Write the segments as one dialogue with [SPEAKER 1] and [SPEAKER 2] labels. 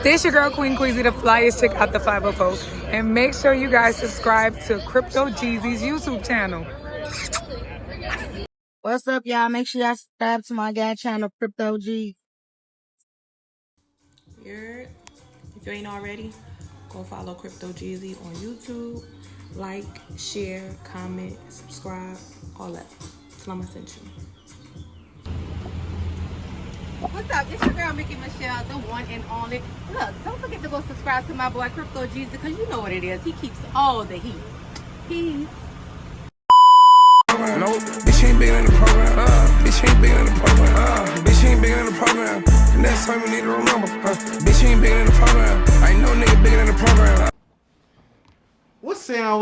[SPEAKER 1] This your girl Queen Queasy, the flyest chick out the 504. And make sure you guys subscribe to Crypto Jeezy's YouTube channel.
[SPEAKER 2] What's up, y'all? Make sure y'all subscribe to my guy channel, Crypto G.
[SPEAKER 3] If you ain't already, go follow Crypto Jeezy on YouTube. Like, share, comment, subscribe, all that. Tell them I sent you.
[SPEAKER 4] What's up? It's your girl Mickey Michelle, the one and only. Look, don't forget to go subscribe to my boy Crypto Jeezy, because you know what it is. He keeps all the heat. Peace.
[SPEAKER 5] No, bitch ain't bigger than the program. Bitch ain't bigger than the program. Bitch ain't bigger than the program. And that's something we need to remember. Bitch ain't bigger than the program. I ain't no nigga bigger than the program.
[SPEAKER 6] What sound,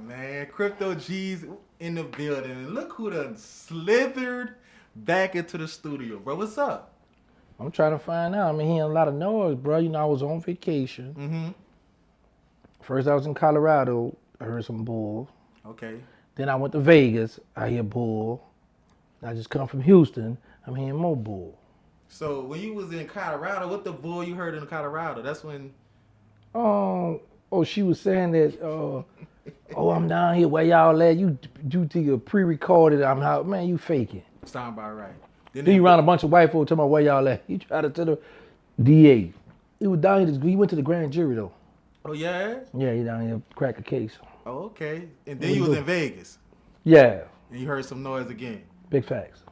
[SPEAKER 6] man? Crypto G's in the building. And look who done slithered back into the studio, bro. What's up?
[SPEAKER 7] I'm trying to find out. I mean, hearing a lot of noise, bro. You know, I was on vacation.
[SPEAKER 6] Mm-hmm.
[SPEAKER 7] First, I was in Colorado. I heard some bull.
[SPEAKER 6] Okay.
[SPEAKER 7] Then I went to Vegas. I hear bull. I just come from Houston. I'm hearing more bull.
[SPEAKER 6] So when you was in Colorado, what the bull you heard in Colorado? That's when...
[SPEAKER 7] she was saying that, I'm down here where y'all at. You do your pre-recorded. I'm out. Man, you faking.
[SPEAKER 6] Sound about right.
[SPEAKER 7] Then you around a bunch of white folks talking about where y'all at. He tried to tell the DA. He was down here. He went to the grand jury, though.
[SPEAKER 6] Oh, yeah?
[SPEAKER 7] Yeah, he down here crack a case.
[SPEAKER 6] Oh, okay. And then you was in Vegas.
[SPEAKER 7] Yeah.
[SPEAKER 6] And you heard some noise again.
[SPEAKER 7] Big facts.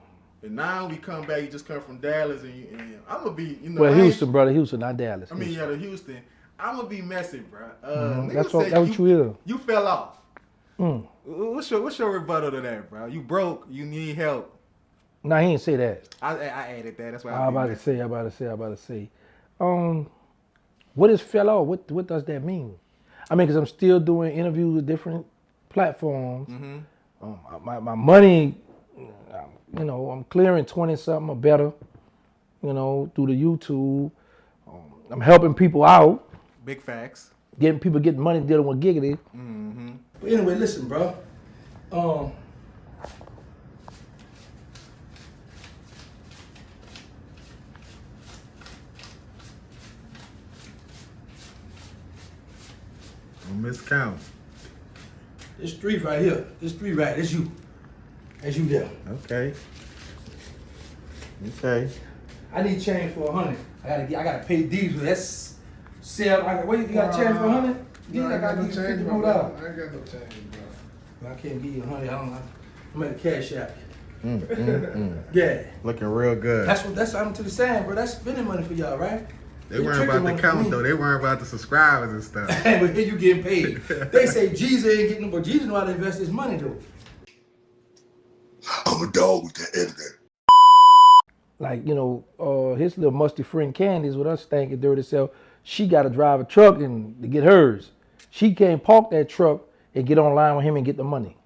[SPEAKER 6] And now we come back, you just come from Dallas, and I'm going to be,
[SPEAKER 7] Well, Houston, brother. Houston, not Dallas.
[SPEAKER 6] I mean, yeah, the Houston. I'm going to be messy, bro.
[SPEAKER 7] That's what you is.
[SPEAKER 6] You fell off. What's your rebuttal to that, bro? You broke. You need help.
[SPEAKER 7] No, he didn't say that.
[SPEAKER 6] I added that. That's why
[SPEAKER 7] I'm about to say. What is fell off? What does that mean? I mean, because I'm still doing interviews with different platforms. Mm-hmm. My money, I'm clearing 20-something or better, through the YouTube. I'm helping people out.
[SPEAKER 6] Big facts.
[SPEAKER 7] Getting money dealing with giggity.
[SPEAKER 6] Mm-hmm.
[SPEAKER 7] But anyway, listen, bro.
[SPEAKER 6] Miscount.
[SPEAKER 7] This street right here. That's you. That's you there.
[SPEAKER 6] Okay. Okay.
[SPEAKER 7] I need change for 100. I gotta pay diesel. That's sell. You got change for 100?
[SPEAKER 8] No, I got no change, bro. I ain't got no change, bro.
[SPEAKER 7] I can't give you 100. I don't know. I'm at the cash app.
[SPEAKER 6] Yeah. Looking real good.
[SPEAKER 7] That's I'm to the same, bro. That's spending money for y'all, right?
[SPEAKER 6] They weren't about the count though. They weren't about the subscribers and stuff.
[SPEAKER 7] But here you getting paid. They say Jesus ain't getting, but Jesus know how to invest his money though.
[SPEAKER 8] I'm a dog with the editor.
[SPEAKER 7] Like, his little musty friend Candy's with her stinking dirty self. She got to drive a truck and to get hers. She can't park that truck and get online with him and get the money.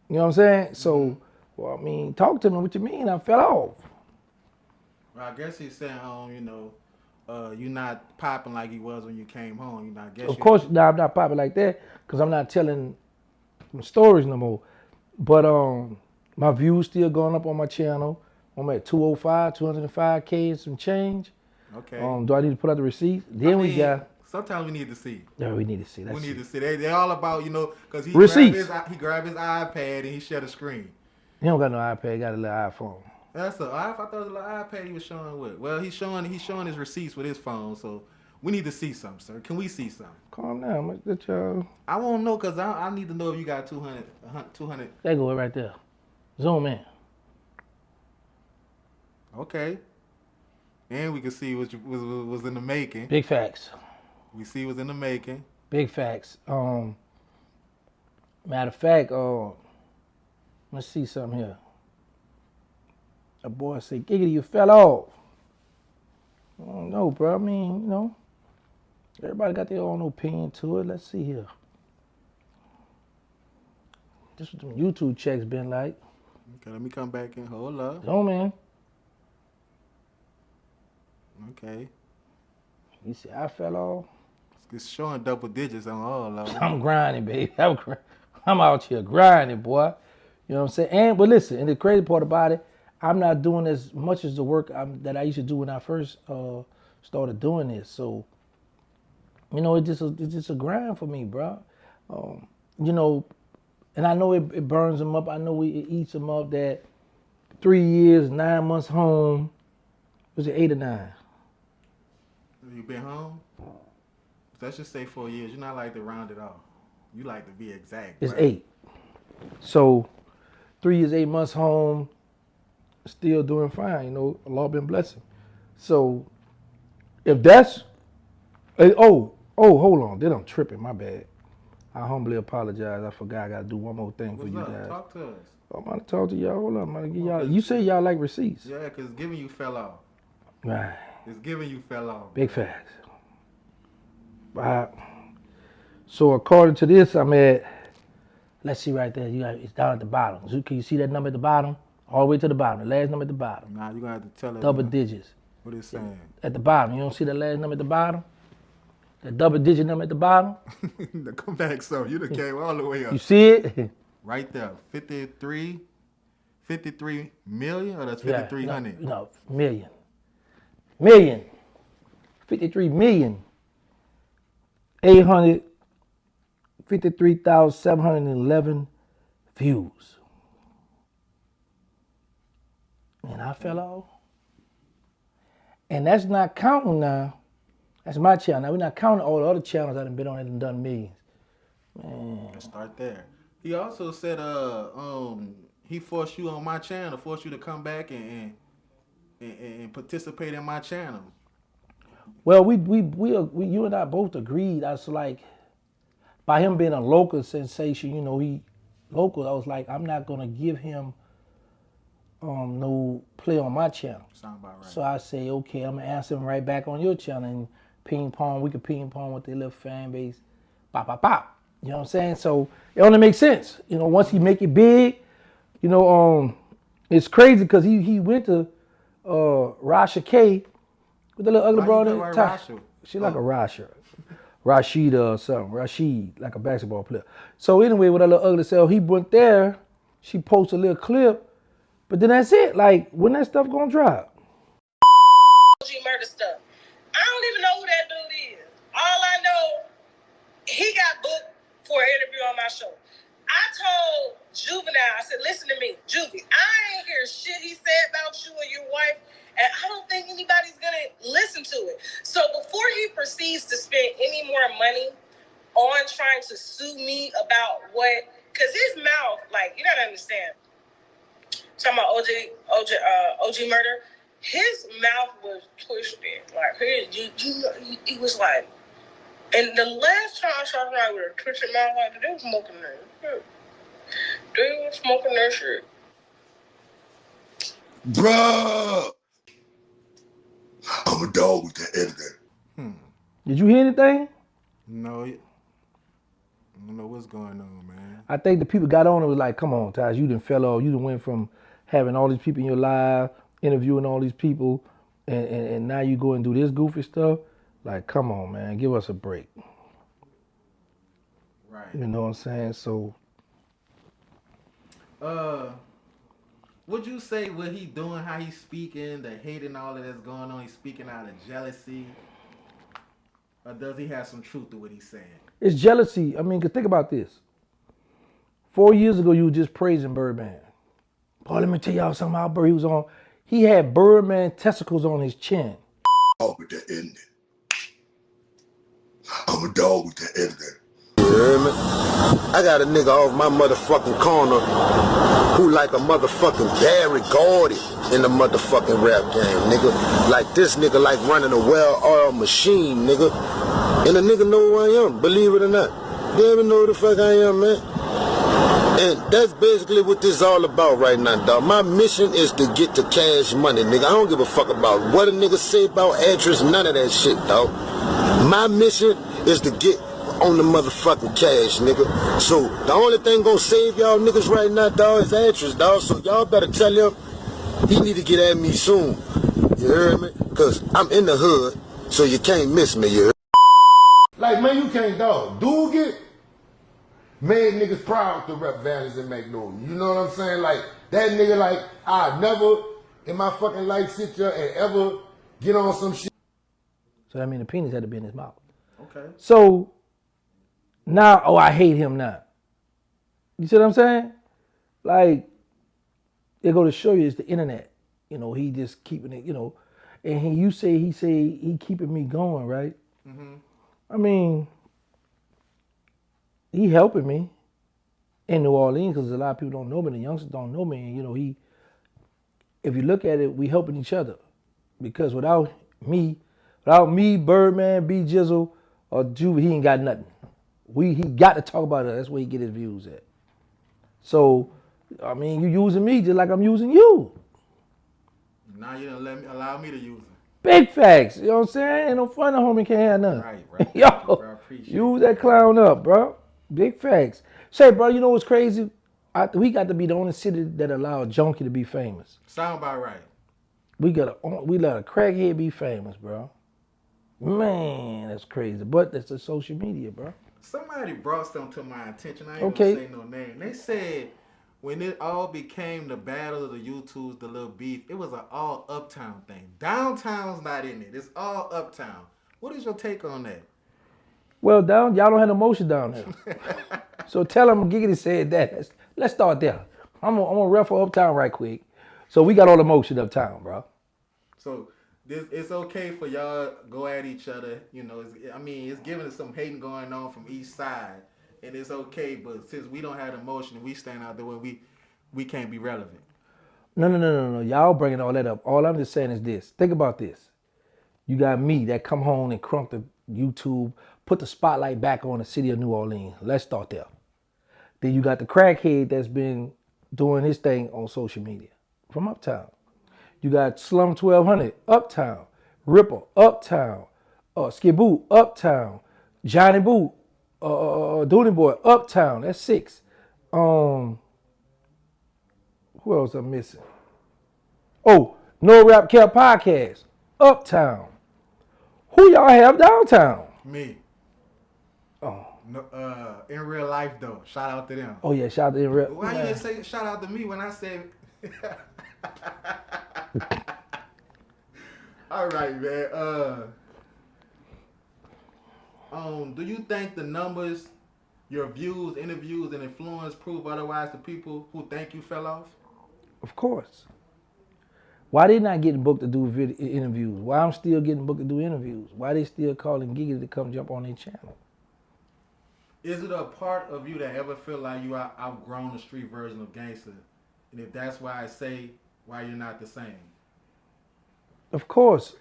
[SPEAKER 7] You know what I'm saying? So, well, I mean, talk to me. What you mean? I fell off.
[SPEAKER 6] Well, I guess he's saying, you're not popping like he was when you came home.
[SPEAKER 7] Of course, I'm not popping like that because I'm not telling stories no more. But my views still going up on my channel. I'm at 205K and some change.
[SPEAKER 6] Okay.
[SPEAKER 7] Do I need to put out the receipts? Then we got.
[SPEAKER 6] Sometimes we need to see.
[SPEAKER 7] Yeah, we need to see.
[SPEAKER 6] We need to see. They're all about, because he grabbed his iPad and he shared a screen.
[SPEAKER 7] He don't got no iPad. He got a little iPhone.
[SPEAKER 6] I thought it was a little iPad he was showing with. Well, he's showing his receipts with his phone, so we need to see something, sir. Can we see something?
[SPEAKER 7] Calm down. Let y'all.
[SPEAKER 6] I won't know because I need to know if you got 200.
[SPEAKER 7] There go it right there. Zoom in.
[SPEAKER 6] Okay. And we can see what was in the making.
[SPEAKER 7] Big facts.
[SPEAKER 6] We see what's in the making.
[SPEAKER 7] Big facts. Matter of fact, let's see something here. A boy said, "Giggity, you fell off." I don't know, bro. I mean, everybody got their own opinion to it. Let's see here. This what them YouTube checks been like.
[SPEAKER 6] Okay, let me come back and hold up.
[SPEAKER 7] Zoom in.
[SPEAKER 6] Okay.
[SPEAKER 7] You see, I fell off.
[SPEAKER 6] It's showing double digits on all of them.
[SPEAKER 7] I'm grinding, baby. I'm out here grinding, boy. You know what I'm saying? But listen, and the crazy part about it, I'm not doing as much as the work that I used to do when I first started doing this. So, you know, it's just a grind for me, bro. You know, and I know it burns them up. I know it eats them up. That 3 years, 9 months home. Was it 8 or 9?
[SPEAKER 6] You been home? Let's just say 4 years. You're not like to round it off. You like to be exact.
[SPEAKER 7] It's
[SPEAKER 6] right?
[SPEAKER 7] 8. So 3 years, 8 months home, still doing fine. You know, Allah been blessing. So if that's, hold on. Then I'm tripping. My bad. I humbly apologize. I forgot I got to do one more thing
[SPEAKER 6] What's
[SPEAKER 7] for you
[SPEAKER 6] up?
[SPEAKER 7] guys.
[SPEAKER 6] Talk to us.
[SPEAKER 7] I'm about to talk to y'all. Hold on. I'm about to give y'all. You say y'all like receipts.
[SPEAKER 6] Yeah, because giving you fell off.
[SPEAKER 7] Right.
[SPEAKER 6] It's giving you fell off.
[SPEAKER 7] Big facts. So according to this, I'm at, let's see right there. It's down at the bottom. So can you see that number at the bottom? All the way to the bottom. The last number at the bottom.
[SPEAKER 6] Nah, you're going to have to tell us.
[SPEAKER 7] Double digits.
[SPEAKER 6] What it's saying.
[SPEAKER 7] At the bottom. You don't see the last number at the bottom? The double digit number at the bottom?
[SPEAKER 6] Come back, so you done came all the way up.
[SPEAKER 7] You see it?
[SPEAKER 6] Right there. 53 million, or that's 5,300?
[SPEAKER 7] No, million. 53,853,711 views. And I fell off. And that's not counting now. That's my channel. Now we're not counting all the other channels that have been on it and done millions. Man.
[SPEAKER 6] Let's start there. He also said he forced you on my channel, forced you to come back and participate in my channel.
[SPEAKER 7] Well, we you and I both agreed. I was like, by him being a local sensation, you know, I was like, I'm not gonna give him no play on my channel.
[SPEAKER 6] Sound about right.
[SPEAKER 7] So I say, okay, I'm gonna answer him right back on your channel and ping pong. We could ping pong with their little fan base. Pop, pop, pop. You know what I'm saying? So it only makes sense. You know, once he make it big, you know, it's crazy because he went to Rasha K with the little ugly broad in top. She like a Rasha. Rashida or something. Rashid, like a basketball player. So anyway, with that little ugly self, he went there. She posted a little clip. But then that's it. Like, when that stuff gonna drop?
[SPEAKER 9] Murda stuff. I don't even know who that dude is. All I know, he got booked for an interview on my show. I told Juvenile, I said, listen to me, Juvie, I ain't hear shit he said about you and your wife, and I don't think anybody's gonna listen to it. So before he proceeds to spend any more money on trying to sue me about what, because his mouth, like, you gotta understand, talking about OG Murda, his mouth was twisted. Like, he was like, and the last time I saw somebody with a twisted mouth like that, they was smoking that shit. They was smoking that shit.
[SPEAKER 8] Bruh! I'm a dog with the editor.
[SPEAKER 7] Did you hear anything?
[SPEAKER 6] No, I don't know what's going on, man.
[SPEAKER 7] I think the people got on and was like, come on, Taj, you done fell off. You done went from having all these people in your live, interviewing all these people, and now you go and do this goofy stuff. Like, come on, man, give us a break.
[SPEAKER 6] Right.
[SPEAKER 7] You know what I'm saying? So,
[SPEAKER 6] would you say what he doing, how he's speaking, the hate and all of that's going on, he's speaking out of jealousy? Or does he have some truth to what he's saying?
[SPEAKER 7] it's jealousy. I mean, 'cause think about this. 4 years ago, you were just praising Birdman. Boy, let me tell y'all something about Bird. He had Birdman testicles on his chin.
[SPEAKER 8] Dog with the ending. I'm a dog with the editor.
[SPEAKER 10] You hear me? I got a nigga off my motherfucking corner who like a motherfucking Barry Gordy in the motherfucking rap game, nigga. Like this nigga like running a well-oiled machine, nigga. And the nigga know who I am, believe it or not. They even know who the fuck I am, man. And that's basically what this is all about right now, dog. My mission is to get the cash money, nigga. I don't give a fuck about what a nigga say about address, none of that shit, dog. My mission is to get on the motherfucking cash, nigga. So the only thing gonna save y'all niggas right now, dog, is address, dog. So y'all better tell him he need to get at me soon. You heard me? Cause I'm in the hood, so you can't miss me, you heard?
[SPEAKER 8] Like, man, you can't, dog. Dude get made niggas proud to rep Valleys and Magnolia. You know what I'm saying? Like, that nigga, like, I never in my fucking life sit there and ever get on some shit.
[SPEAKER 7] So that means the penis had to be in his mouth.
[SPEAKER 6] Okay.
[SPEAKER 7] So now, I hate him now. You see what I'm saying? Like, it go to show you it's the internet. You know, he just keeping it, you know. And he keeping me going, right?
[SPEAKER 6] Mm-hmm.
[SPEAKER 7] I mean, he helping me in New Orleans because a lot of people don't know me. The youngsters don't know me. And, you know, if you look at it, we helping each other. Because without me, Birdman, B Jizzle, or Juvie, he ain't got nothing. He got to talk about it. That's where he get his views at. So, I mean, you using me just like I'm using you.
[SPEAKER 6] Now you don't allow me to use it.
[SPEAKER 7] Big facts. You know what I'm saying? Ain't no fun, the homie can't have nothing.
[SPEAKER 6] Right.
[SPEAKER 7] Yo,
[SPEAKER 6] Bro, I appreciate
[SPEAKER 7] use that clown up, bro. Big facts. Say, bro, you know what's crazy? We got to be the only city that allow a junkie to be famous.
[SPEAKER 6] Sound about right.
[SPEAKER 7] We let a crackhead be famous, bro. Man, that's crazy. But that's the social media, bro.
[SPEAKER 6] Somebody brought something to my attention. I ain't
[SPEAKER 7] Okay.
[SPEAKER 6] gonna say no name. They said when it all became the battle of the YouTubes, the little beef, it was an all Uptown thing. Downtown's not in it. It's all Uptown. What is your take on that?
[SPEAKER 7] Well, y'all don't have no motion down there. So tell them Giggity said that. Let's start there. I'm gonna ref for Uptown right quick. So we got all the motion Uptown, bro.
[SPEAKER 6] So it's okay for y'all go at each other. You know, it's giving us some hating going on from each side, and it's okay. But since we don't have the motion, we stand out there when we can't be relevant.
[SPEAKER 7] No. Y'all bringing all that up. All I'm just saying is this. Think about this. You got me that come home and crunk the YouTube, put the spotlight back on the city of New Orleans. Let's start there. Then you got the crackhead that's been doing his thing on social media from Uptown. You got Slum 1200, Uptown. Ripple, Uptown. Skiboo, Uptown. Johnny Boo, Dooney Boy, Uptown. That's 6. Who else I'm missing? Oh, No Rap Care Podcast, Uptown. Who y'all have downtown?
[SPEAKER 6] Me.
[SPEAKER 7] Oh.
[SPEAKER 6] No, in real life though, shout out to them.
[SPEAKER 7] Oh yeah, shout out to in real.
[SPEAKER 6] Why you didn't say shout out to me when I said? All right, man. Do you think the numbers, your views, interviews, and influence prove otherwise to people who think you fell off?
[SPEAKER 7] Of course. Why they not getting booked to do interviews? Why I'm still getting booked to do interviews? Why they still calling Giggity to come jump on their channel?
[SPEAKER 6] Is it a part of you that ever feel like you are outgrown the street version of gangster? And if that's why I say why you're not the same.
[SPEAKER 7] Of course,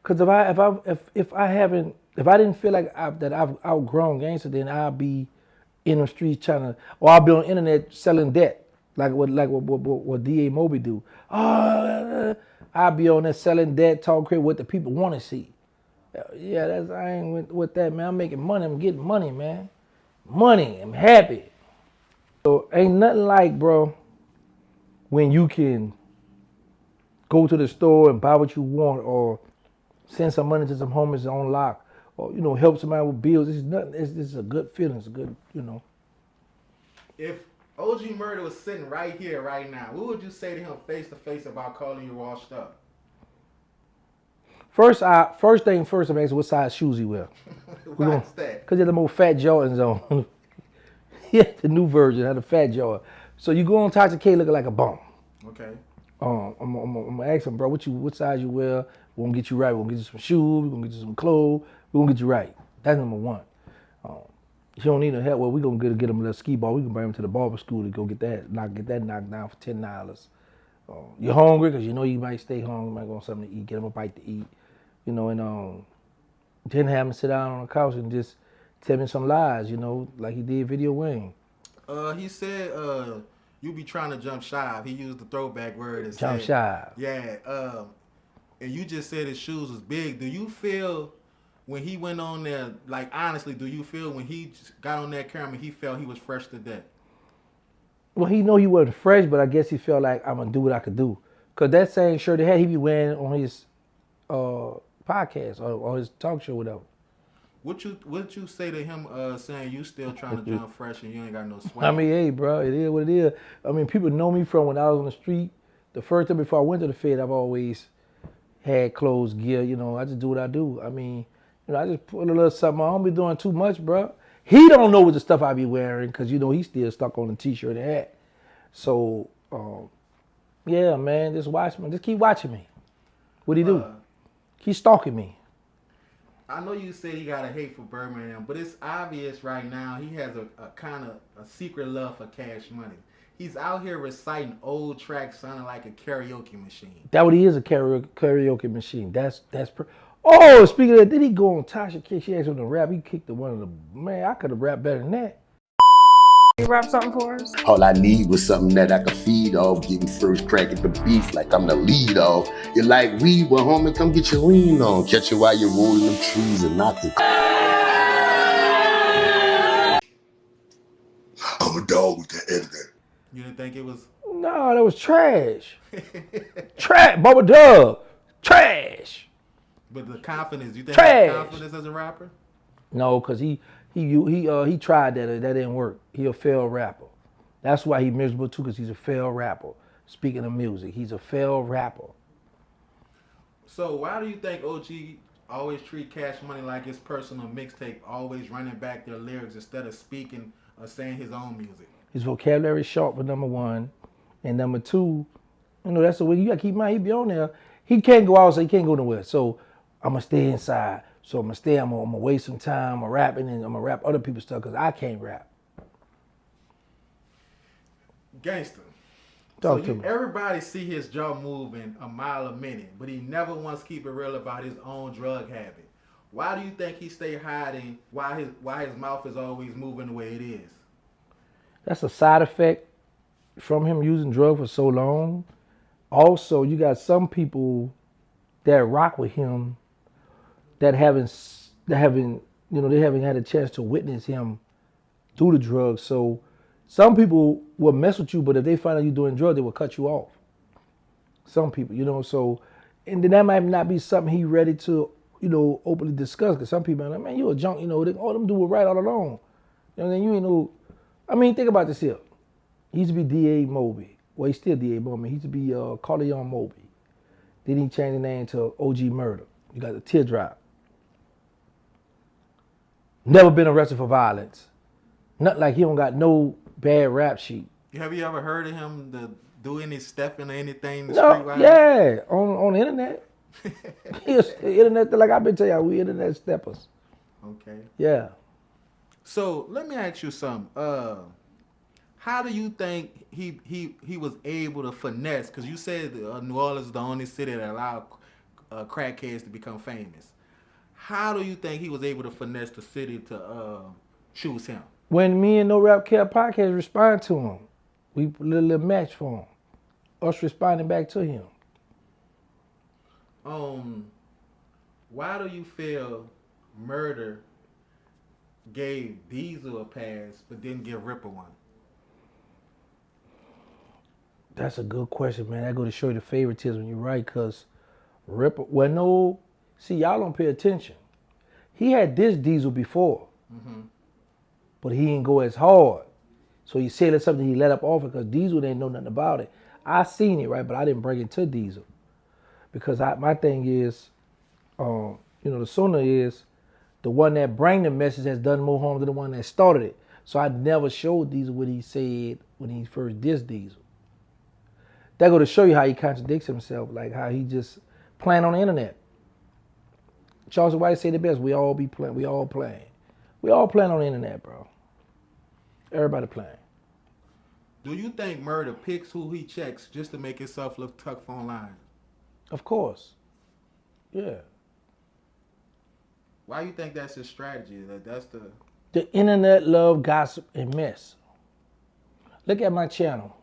[SPEAKER 7] because if I didn't feel like I've outgrown gangster, then I'll be in the streets or I'll be on the internet selling debt, like what DA Moby do. I'll be on there selling debt, talking crazy, what the people want to see. Yeah, I ain't with that, man. I'm making money. I'm getting money, man. Money. I'm happy. So ain't nothing like, bro, when you can go to the store and buy what you want, or send some money to some homies on lock, or help somebody with bills. This is nothing. This is a good feeling. It's a good,
[SPEAKER 6] If OG Murda was sitting right here, right now, what would you say to him face to face about calling you washed up?
[SPEAKER 7] First thing first, I'm asking what size shoes he wear.
[SPEAKER 6] Why is that?
[SPEAKER 7] Because he had the more fat Jordans on. Yeah, the new version had a fat Jordan. So you go on Toxic K looking like a bum.
[SPEAKER 6] Okay.
[SPEAKER 7] I'm gonna ask him, bro, what size you wear? We're gonna get you right. We're gonna get you some shoes. We're gonna get you some clothes. We're gonna get you right. That's number one. If you don't need no help, well, we're gonna get him a little skee ball. We can bring him to the barber school to go get that knocked down for $10. You're hungry because you know you might stay hungry. You might want something to eat. Get him a bite to eat. And then have him sit down on the couch and just tell me some lies. Like he did Video Wayne.
[SPEAKER 6] He said you be trying to jump shive. He used the throwback word and
[SPEAKER 7] Jump
[SPEAKER 6] said,
[SPEAKER 7] shive.
[SPEAKER 6] Yeah. And you just said his shoes was big. Do you feel when he went on there, like honestly, do you feel when he got on that camera, he felt he was fresh to death?
[SPEAKER 7] Well, he know he wasn't fresh, but I guess he felt like I'm gonna do what I could do. Cause that same shirt he be wearing on his podcast or his talk show, whatever.
[SPEAKER 6] What you say to him saying you still trying to jump fresh and you ain't got no swag?
[SPEAKER 7] I mean, hey, bro, it is what it is. I mean, people know me from when I was on the street. The first time before I went to the Fed, I've always had clothes, gear. You know, I just do what I do. I mean, you know, I just put a little something on. I don't be doing too much, bro. He don't know what the stuff I be wearing because, you know, he's still stuck on the t-shirt and hat. So, yeah, man, just watch me. Just keep watching me. What'd he do? Keep stalking me.
[SPEAKER 6] I know you said he got a hate for Birdman, but it's obvious right now he has a kind of a secret love for Cash Money. He's out here reciting old tracks sounding like a karaoke machine.
[SPEAKER 7] That what he is, a karaoke machine. Oh, speaking of that, did he go on Tasha K? She asked him to rap. He kicked the one of the, man, I could have rapped better than that.
[SPEAKER 1] You rap something for us?
[SPEAKER 11] All I need was something that I could feed off, getting first crack at the beef like I'm the lead off. You're like weed, well, homie, come get your lean on. Catch you while you're rolling them trees and knocking. I'm a dog with the editor.
[SPEAKER 6] You didn't think it was?
[SPEAKER 7] No, that was trash. Trash, Bubba Dub. Trash.
[SPEAKER 6] But the confidence, you think
[SPEAKER 7] Trash.
[SPEAKER 6] he has confidence as a rapper?
[SPEAKER 7] No, because he tried that. That didn't work. He a failed rapper. That's why he miserable too, because he's a failed rapper. Speaking of music, he's a failed rapper.
[SPEAKER 6] So why do you think OG always treat Cash Money like his personal mixtape, always running back their lyrics instead of speaking or saying his own music?
[SPEAKER 7] His vocabulary is sharp for number one. And number two, you know, that's the way you gotta keep in mind, he be on there. He can't go out, so he can't go nowhere. So I'm gonna stay inside. So I'm gonna waste some time rapping, and I'm gonna rap other people's stuff because I can't rap.
[SPEAKER 6] Gangster.
[SPEAKER 7] Talk to me.
[SPEAKER 6] Everybody see his jaw moving a mile a minute, but he never once keep it real about his own drug habit. Why do you think he stay hiding? Why his mouth is always moving the way it is?
[SPEAKER 7] That's a side effect from him using drugs for so long. Also, you got some people that rock with him that haven't had a chance to witness him do the drugs. So some people will mess with you, but if they find out you're doing drugs, they will cut you off. Some people, you know, so, and then that might not be something he ready to, you know, openly discuss, because some people are like, man, you a junk, you know, all them do was right all along. You know, then you ain't know, I mean, think about this here. He used to be D.A. Moby. Well, he's still D.A. Moby. He used to be Corleone Moby. Then he changed the name to OG Murda. You got the teardrop. Never been arrested for violence. Not like he don't got no bad rap sheet.
[SPEAKER 6] Have you ever heard of him do any stepping or anything?
[SPEAKER 7] No, yeah, on the internet. Internet, like I've been telling y'all, we internet steppers.
[SPEAKER 6] Okay.
[SPEAKER 7] Yeah.
[SPEAKER 6] So let me ask you something. How do you think he was able to finesse? Because you said New Orleans is the only city that allowed crackheads to become famous. How do you think he was able to finesse the city to choose him?
[SPEAKER 7] When me and No Rap Care podcast respond to him, we put a little match for him. Us responding back to him.
[SPEAKER 6] Why do you feel Murda gave Diesel a pass but didn't give Ripper one?
[SPEAKER 7] That's a good question, man. That go to show you the favoritism. You're right, because Ripper, well, no, see, y'all don't pay attention. He had this Diesel before, but he didn't go as hard. So he said that's something he let up off it because Diesel didn't know nothing about it. I seen it, right, but I didn't bring it to Diesel. Because my thing is, you know, the sooner is the one that bring the message has done more harm than the one that started it. So I never showed Diesel what he said when he first dissed Diesel. That go to show you how he contradicts himself, like how he just playing on the internet. Charles White say the best, we all playing. We all playing on the internet, bro. Everybody playing.
[SPEAKER 6] Do you think Murda picks who he checks just to make himself look tough online?
[SPEAKER 7] Of course. Yeah.
[SPEAKER 6] Why do you think that's his strategy? That's
[SPEAKER 7] the internet love gossip and mess. Look at my channel.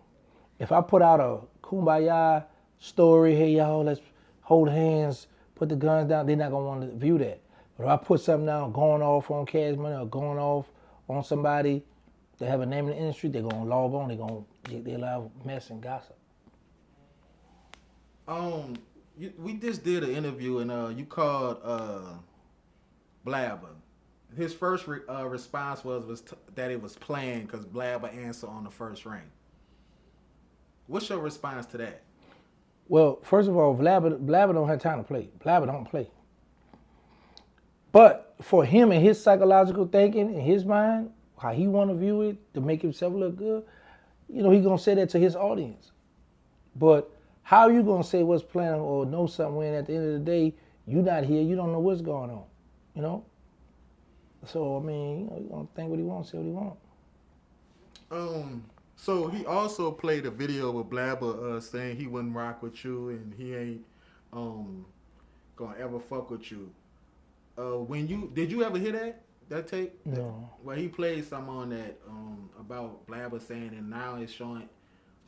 [SPEAKER 7] If I put out a kumbaya story, hey y'all, let's hold hands, put the guns down, they're not gonna want to view that. But if I put something down going off on Cash Money or going off on somebody that have a name in the industry, they're gonna log on, they love mess and gossip.
[SPEAKER 6] We just did an interview and you called Blabber. His first response was that it was planned because Blabber answered on the first ring. What's your response to that?
[SPEAKER 7] Well, first of all, Blabber don't have time to play. Blabber don't play. But for him and his psychological thinking in his mind, how he want to view it to make himself look good, you know, he gonna say that to his audience. But how you gonna say what's playing or know something when at the end of the day you not here, you don't know what's going on, you know? So I mean, you know, he gonna think what he wants, say what he wants.
[SPEAKER 6] So he also played a video with Blabber saying he wouldn't rock with you and he ain't gonna ever fuck with you. Did you ever hear that tape?
[SPEAKER 7] No.
[SPEAKER 6] Well, he played some on that about Blabber saying, and now it's showing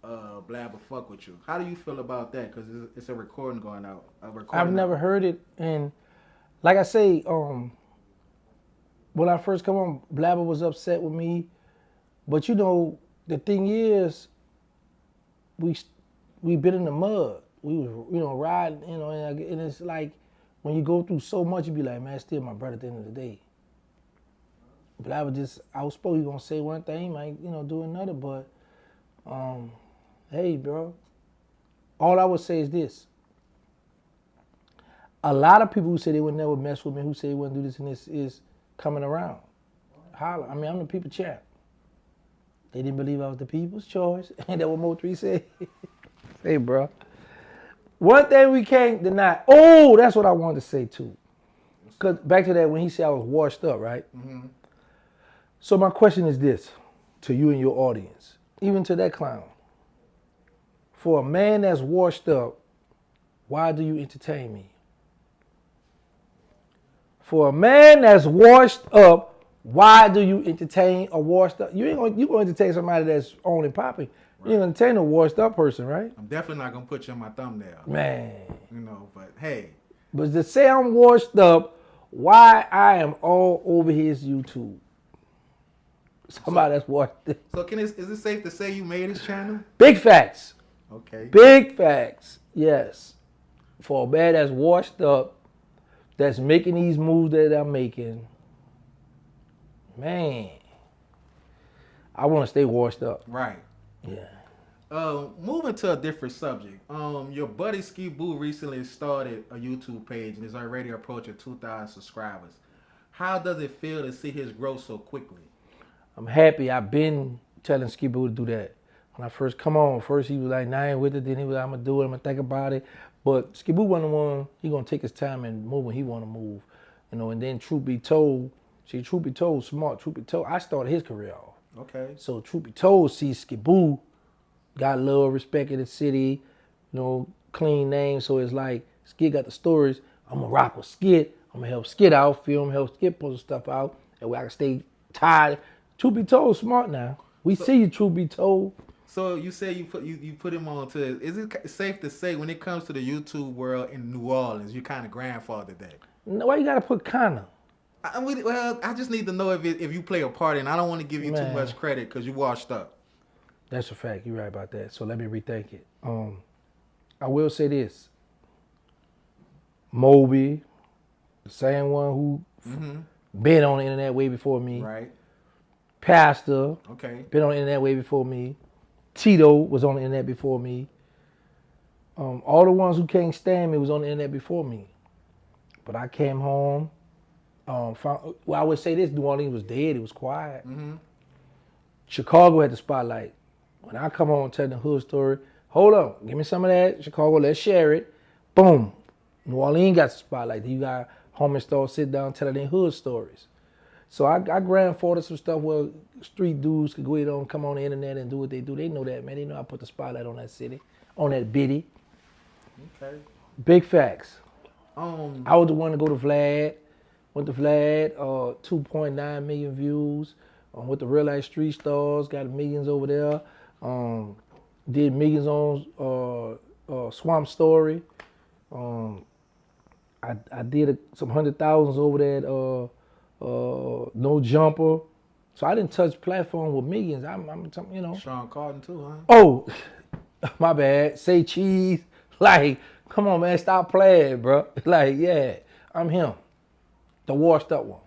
[SPEAKER 6] Blabber fuck with you. How do you feel about that? Because it's a recording going out.
[SPEAKER 7] I've never heard it, and like I say, when I first come on, Blabber was upset with me, but you know the thing is, we been in the mud. We was riding, you know, and it's like when you go through so much, you be like, man, still my brother at the end of the day. Blabber just outspoken. He gonna say one thing, might do another, but hey, bro. All I would say is this. A lot of people who say they would never mess with me, who say they wouldn't do this and this, is coming around. Holla. I mean, I'm the people champ. They didn't believe I was the people's choice. Ain't that what Mo3 said? Hey, bro. One thing we can't deny. Oh, that's what I wanted to say, too. Because back to that, when he said I was washed up, right? Mm-hmm. So my question is this, to you and your audience, even to that clown. For a man that's washed up, why do you entertain me? For a man that's washed up, why do you entertain a washed up? You gonna entertain somebody that's on and popping. Right. You ain't gonna entertain a washed up person, right?
[SPEAKER 6] I'm definitely not gonna put you on my thumbnail.
[SPEAKER 7] Man.
[SPEAKER 6] But hey.
[SPEAKER 7] But to say I'm washed up, why I am all over his YouTube? Somebody that's washed up.
[SPEAKER 6] So is it safe to say you made his channel?
[SPEAKER 7] Big facts.
[SPEAKER 6] Okay.
[SPEAKER 7] Big facts. Yes. For a man that's washed up, that's making these moves that I'm making, man, I want to stay washed up.
[SPEAKER 6] Right.
[SPEAKER 7] Yeah.
[SPEAKER 6] Moving to a different subject. Your buddy Ski Boo recently started a YouTube page and is already approaching 2,000 subscribers. How does it feel to see his growth so quickly?
[SPEAKER 7] I'm happy. I've been telling Ski Boo to do that. When I first come on, first he was like, nah, I ain't with it. Then he was like, I'm going to do it. I'm going to think about it. But Ski Boo wasn't the one. He going to take his time and move when he want to move. And then truth be told, smart, truth be told, I started his career off.
[SPEAKER 6] Okay.
[SPEAKER 7] So truth be told, see, Ski Boo got love, respect in the city, clean name. So it's like, Skid got the stories. I'm going to rock with Skid. I'm going to help Skid out, film, help Skid pull the stuff out. That way I can stay tied. Truth be told, smart now. We see you, truth be told.
[SPEAKER 6] So you say you put him on to, is it safe to say when it comes to the YouTube world in New Orleans, you kind of grandfathered that?
[SPEAKER 7] Why you got to put kinda?
[SPEAKER 6] I just need to know if you play a part, and I don't want to give you too much credit because you washed up.
[SPEAKER 7] That's a fact. You're right about that. So let me rethink it. I will say this. Moby, the same one who been on the internet way before me.
[SPEAKER 6] Right.
[SPEAKER 7] Pastor,
[SPEAKER 6] okay,
[SPEAKER 7] been on the internet way before me. Tito was on the internet before me. All the ones who can't stand me was on the internet before me. But I came home. I would say this, New Orleans was dead. It was quiet. Mm-hmm. Chicago had the spotlight. When I come home telling the hood story, hold on, give me some of that. Chicago, let's share it. Boom. New Orleans got the spotlight. Then you got home and start sit down telling their hood stories. So I grandfathered some stuff where street dudes could go ahead and come on the internet and do what they do. They know that, man. They know I put the spotlight on that city, on that biddy.
[SPEAKER 6] Okay.
[SPEAKER 7] Big facts. I was the one to go to Vlad. Went to Vlad, 2.9 million views. With the Real Life Street Stars, got millions over there. Did millions on Swamp Story. I did some 100,000s over that. No Jumper. So I didn't touch platform with millions. I'm
[SPEAKER 6] Sean Carden too, huh?
[SPEAKER 7] Oh, my bad. Say cheese. Like, come on, man. Stop playing, bro. Like, yeah, I'm him. The washed up one.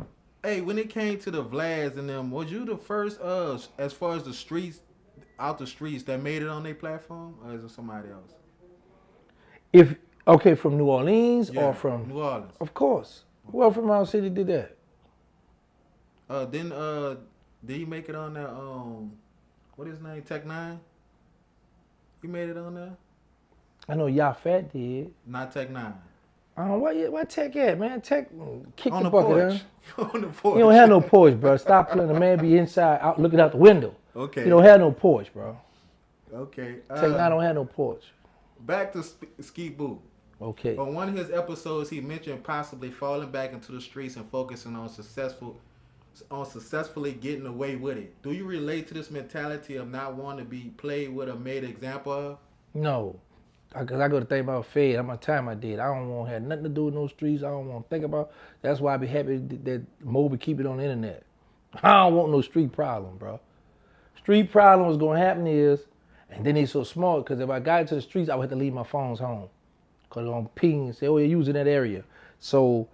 [SPEAKER 6] Hey, when it came to the Vlads and them, was you the first, as far as the streets that made it on their platform, or is it somebody else?
[SPEAKER 7] If okay, from New Orleans
[SPEAKER 6] Yeah,
[SPEAKER 7] or from
[SPEAKER 6] New Orleans.
[SPEAKER 7] Of course. Who else from our city did that?
[SPEAKER 6] Did he make it on that what his name? Tech Nine? He made it on there?
[SPEAKER 7] I know Yafat did.
[SPEAKER 6] Not Tech Nine.
[SPEAKER 7] Where Tech at, man? Tech kick
[SPEAKER 6] On
[SPEAKER 7] the
[SPEAKER 6] the
[SPEAKER 7] bucket,
[SPEAKER 6] porch.
[SPEAKER 7] huh?
[SPEAKER 6] On the porch.
[SPEAKER 7] You don't have no porch, bro. Stop playing. The man be inside, out looking out the window.
[SPEAKER 6] Okay.
[SPEAKER 7] You don't have no porch, bro.
[SPEAKER 6] Okay.
[SPEAKER 7] Tech Nine don't have no porch.
[SPEAKER 6] Back to Ski Boo.
[SPEAKER 7] Okay.
[SPEAKER 6] On one of his episodes, he mentioned possibly falling back into the streets and focusing on successfully getting away with it. Do you relate to this mentality of not wanting to be played with or made an example of?
[SPEAKER 7] No. Because I go to think about Fed. How much time I did. I don't want to have nothing to do with no streets. I don't want to think about. That's why I be happy that Moby keep it on the internet. I don't want no street problem, bro. Street problem was going to happen is, and then he's so smart, because if I got into the streets, I would have to leave my phones home. Because I'm ping and say, oh, you're using that area. So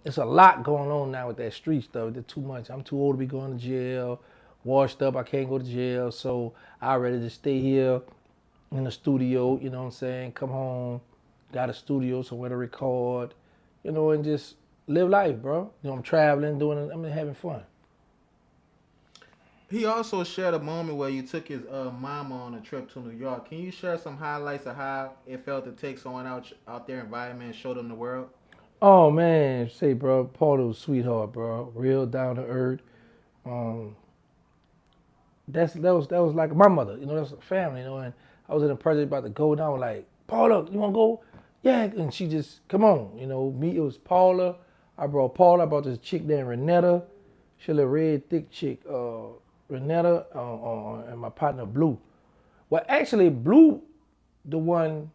[SPEAKER 7] it's a lot going on now with that street stuff. It's too much. I'm too old to be going to jail. Washed up, I can't go to jail. So I'd rather just stay here in the studio, you know what I'm saying? Come home, got a studio somewhere to record, you know, and just live life, bro. You know, I'm traveling, having fun.
[SPEAKER 6] He also shared a moment where you took his mama on a trip to New York. Can you share some highlights of how it felt to take someone out their environment and show them the world?
[SPEAKER 7] Oh man, say bro, Paul was a sweetheart, bro. Real down to earth. That was like my mother, you know, that's a family, you know, and I was in a project about to go down, I was like, Paula, you wanna go? Yeah, and she just, come on, you know, it was Paula. I brought this chick named Renetta. She a little red, thick chick, Renetta, and my partner Blue. Well, actually, Blue, the one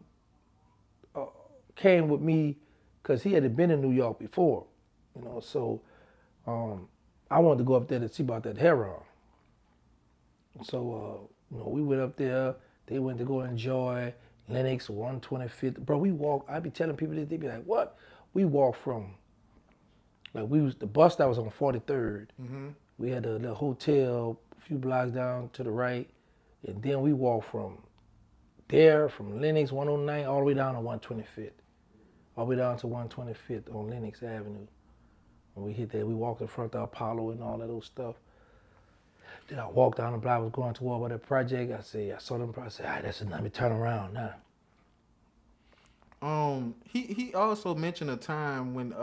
[SPEAKER 7] came with me because he had been in New York before, you know, so I wanted to go up there to see about that heroin. So, you know, we went up there. They went to go enjoy Lenox 125th. Bro, we walked. I be telling people this. They be like, what? We walked from, like, the bus that was on 43rd. Mm-hmm. We had a little hotel a few blocks down to the right. And then we walked from Lenox 109 all the way down to 125th. All the way down to 125th on Lenox Avenue. When we hit there, we walked in front of the Apollo and all that old stuff. Then I walked down the block, I was going toward that project. I saw them, I said, all right, that's enough, let me turn around now.
[SPEAKER 6] He also mentioned a time when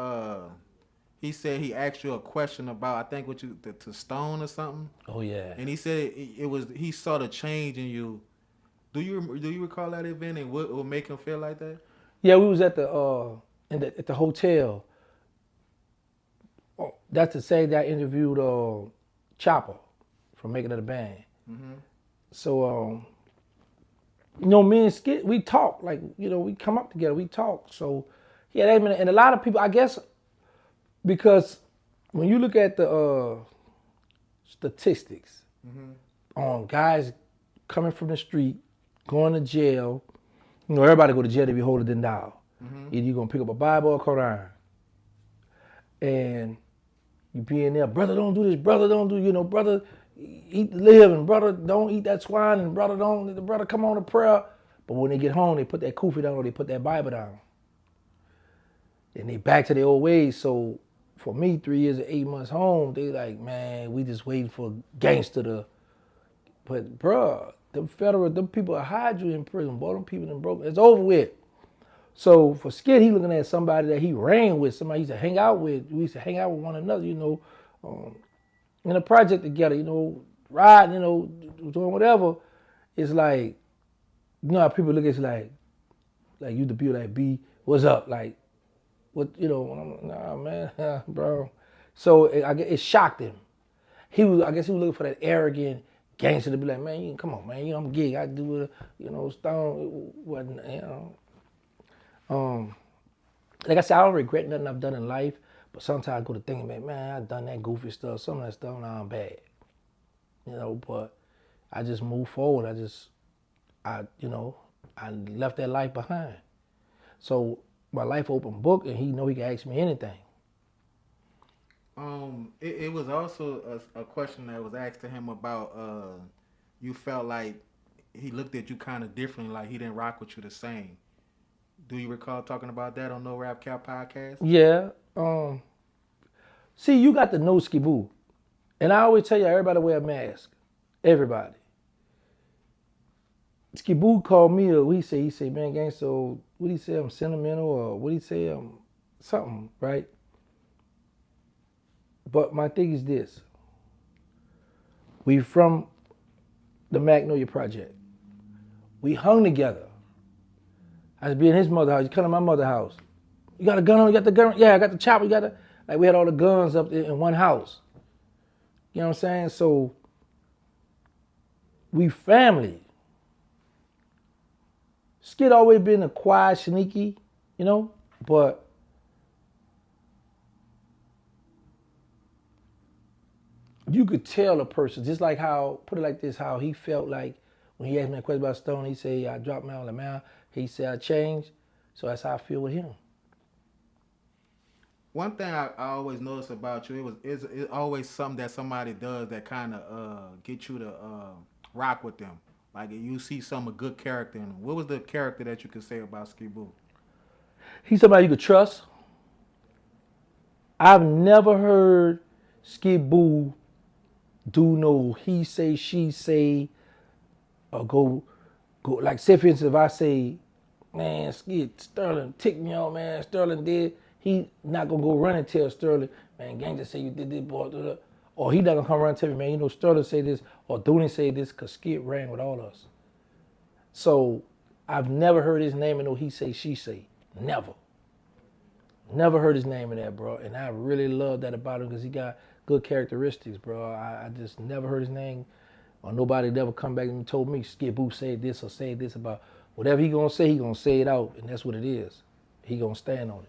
[SPEAKER 6] he said he asked you a question about, I think to Stone or something.
[SPEAKER 7] Oh yeah.
[SPEAKER 6] And he said he saw the change in you. Do you recall that event and what would make him feel like that?
[SPEAKER 7] Yeah, we was at the hotel. Oh, that's to say that I interviewed Chopper from Making of the Band. Mm-hmm. So, you know, me and Skit, we talk, like, you know, we come up together, we talk. So, yeah, and a lot of people, I guess, because when you look at the statistics on guys coming from the street, going to jail, you know, everybody go to jail to be holier than thou. Mm-hmm. Either you're going to pick up a Bible or Quran. And you be in there, brother, don't do this, brother, don't do, you know, brother, eat the live, and brother, don't eat that swine, and brother, come on to prayer. But when they get home, they put that kufi down or they put that Bible down. And they back to their old ways. So for me, 3 years and 8 months home, they like, man, we just waiting for gangster to. But bruh, them people will hide you in prison. Boy, them people done broke. It's over with. So for Skid, he looking at somebody that he ran with, somebody he used to hang out with. We used to hang out with one another, you know, in a project together, you know, riding, you know, doing whatever. It's like, you know how people look at you like you the people like, B, what's up? Like, what, you know, nah, man, bro. So it shocked him. I guess he was looking for that arrogant gangster to be like, man, come on, man, you know, I'm gig, I do it, you know, Stone, it wasn't, you know. Like I said, I don't regret nothing I've done in life, but sometimes I go to thinking, man, I've done that goofy stuff, some of that stuff, now I'm bad. You know, but I just move forward. I left that life behind. So my life open book, and he know he can ask me anything.
[SPEAKER 6] It was also a question that was asked to him about you felt like he looked at you kind of differently, like he didn't rock with you the same. Do you recall talking about that on No Rap Cap podcast?
[SPEAKER 7] Yeah. See, you got to know Skiboo. And I always tell you, everybody wear a mask. Everybody. Skiboo called me up. He say, man, gang, so what he say, I'm sentimental, or what he say, I'm something, right? But my thing is this. We from the Magnolia Project. We hung together. I was in his mother's house. You come to my mother's house. You got a gun on? You got the gun? Yeah, I got the chopper. You got the... Like, we had all the guns up there in one house. You know what I'm saying? So, we family. Skid always been a quiet, sneaky, you know? But you could tell a person, just like how, put it like this, how he felt like when he asked me a question about Stone, he said, I dropped my on the He said, I changed. So that's how I feel with him.
[SPEAKER 6] One thing I always noticed about you, it's always something that somebody does that kind of get you to rock with them. Like you see some good character in them. What was the character that you could say about Skiboo?
[SPEAKER 7] He's somebody you could trust. I've never heard Skiboo do no he say, she say, or go like say for instance if I say, man, Skid, Sterling ticked me off, man, Sterling did. He not gonna go run and tell Sterling, man, gang just say you did this, boy. Or he not gonna come run and tell me, man, you know, Sterling say this, or Dooney say this, because Skid ran with all of us. So I've never heard his name in no he say, she say. Never. Never heard his name in that, bro. And I really love that about him because he got good characteristics, bro. I just never heard his name, or nobody never come back and told me Skiboo said this or said this about whatever he gonna say it out, and that's what it is. He gonna stand on it.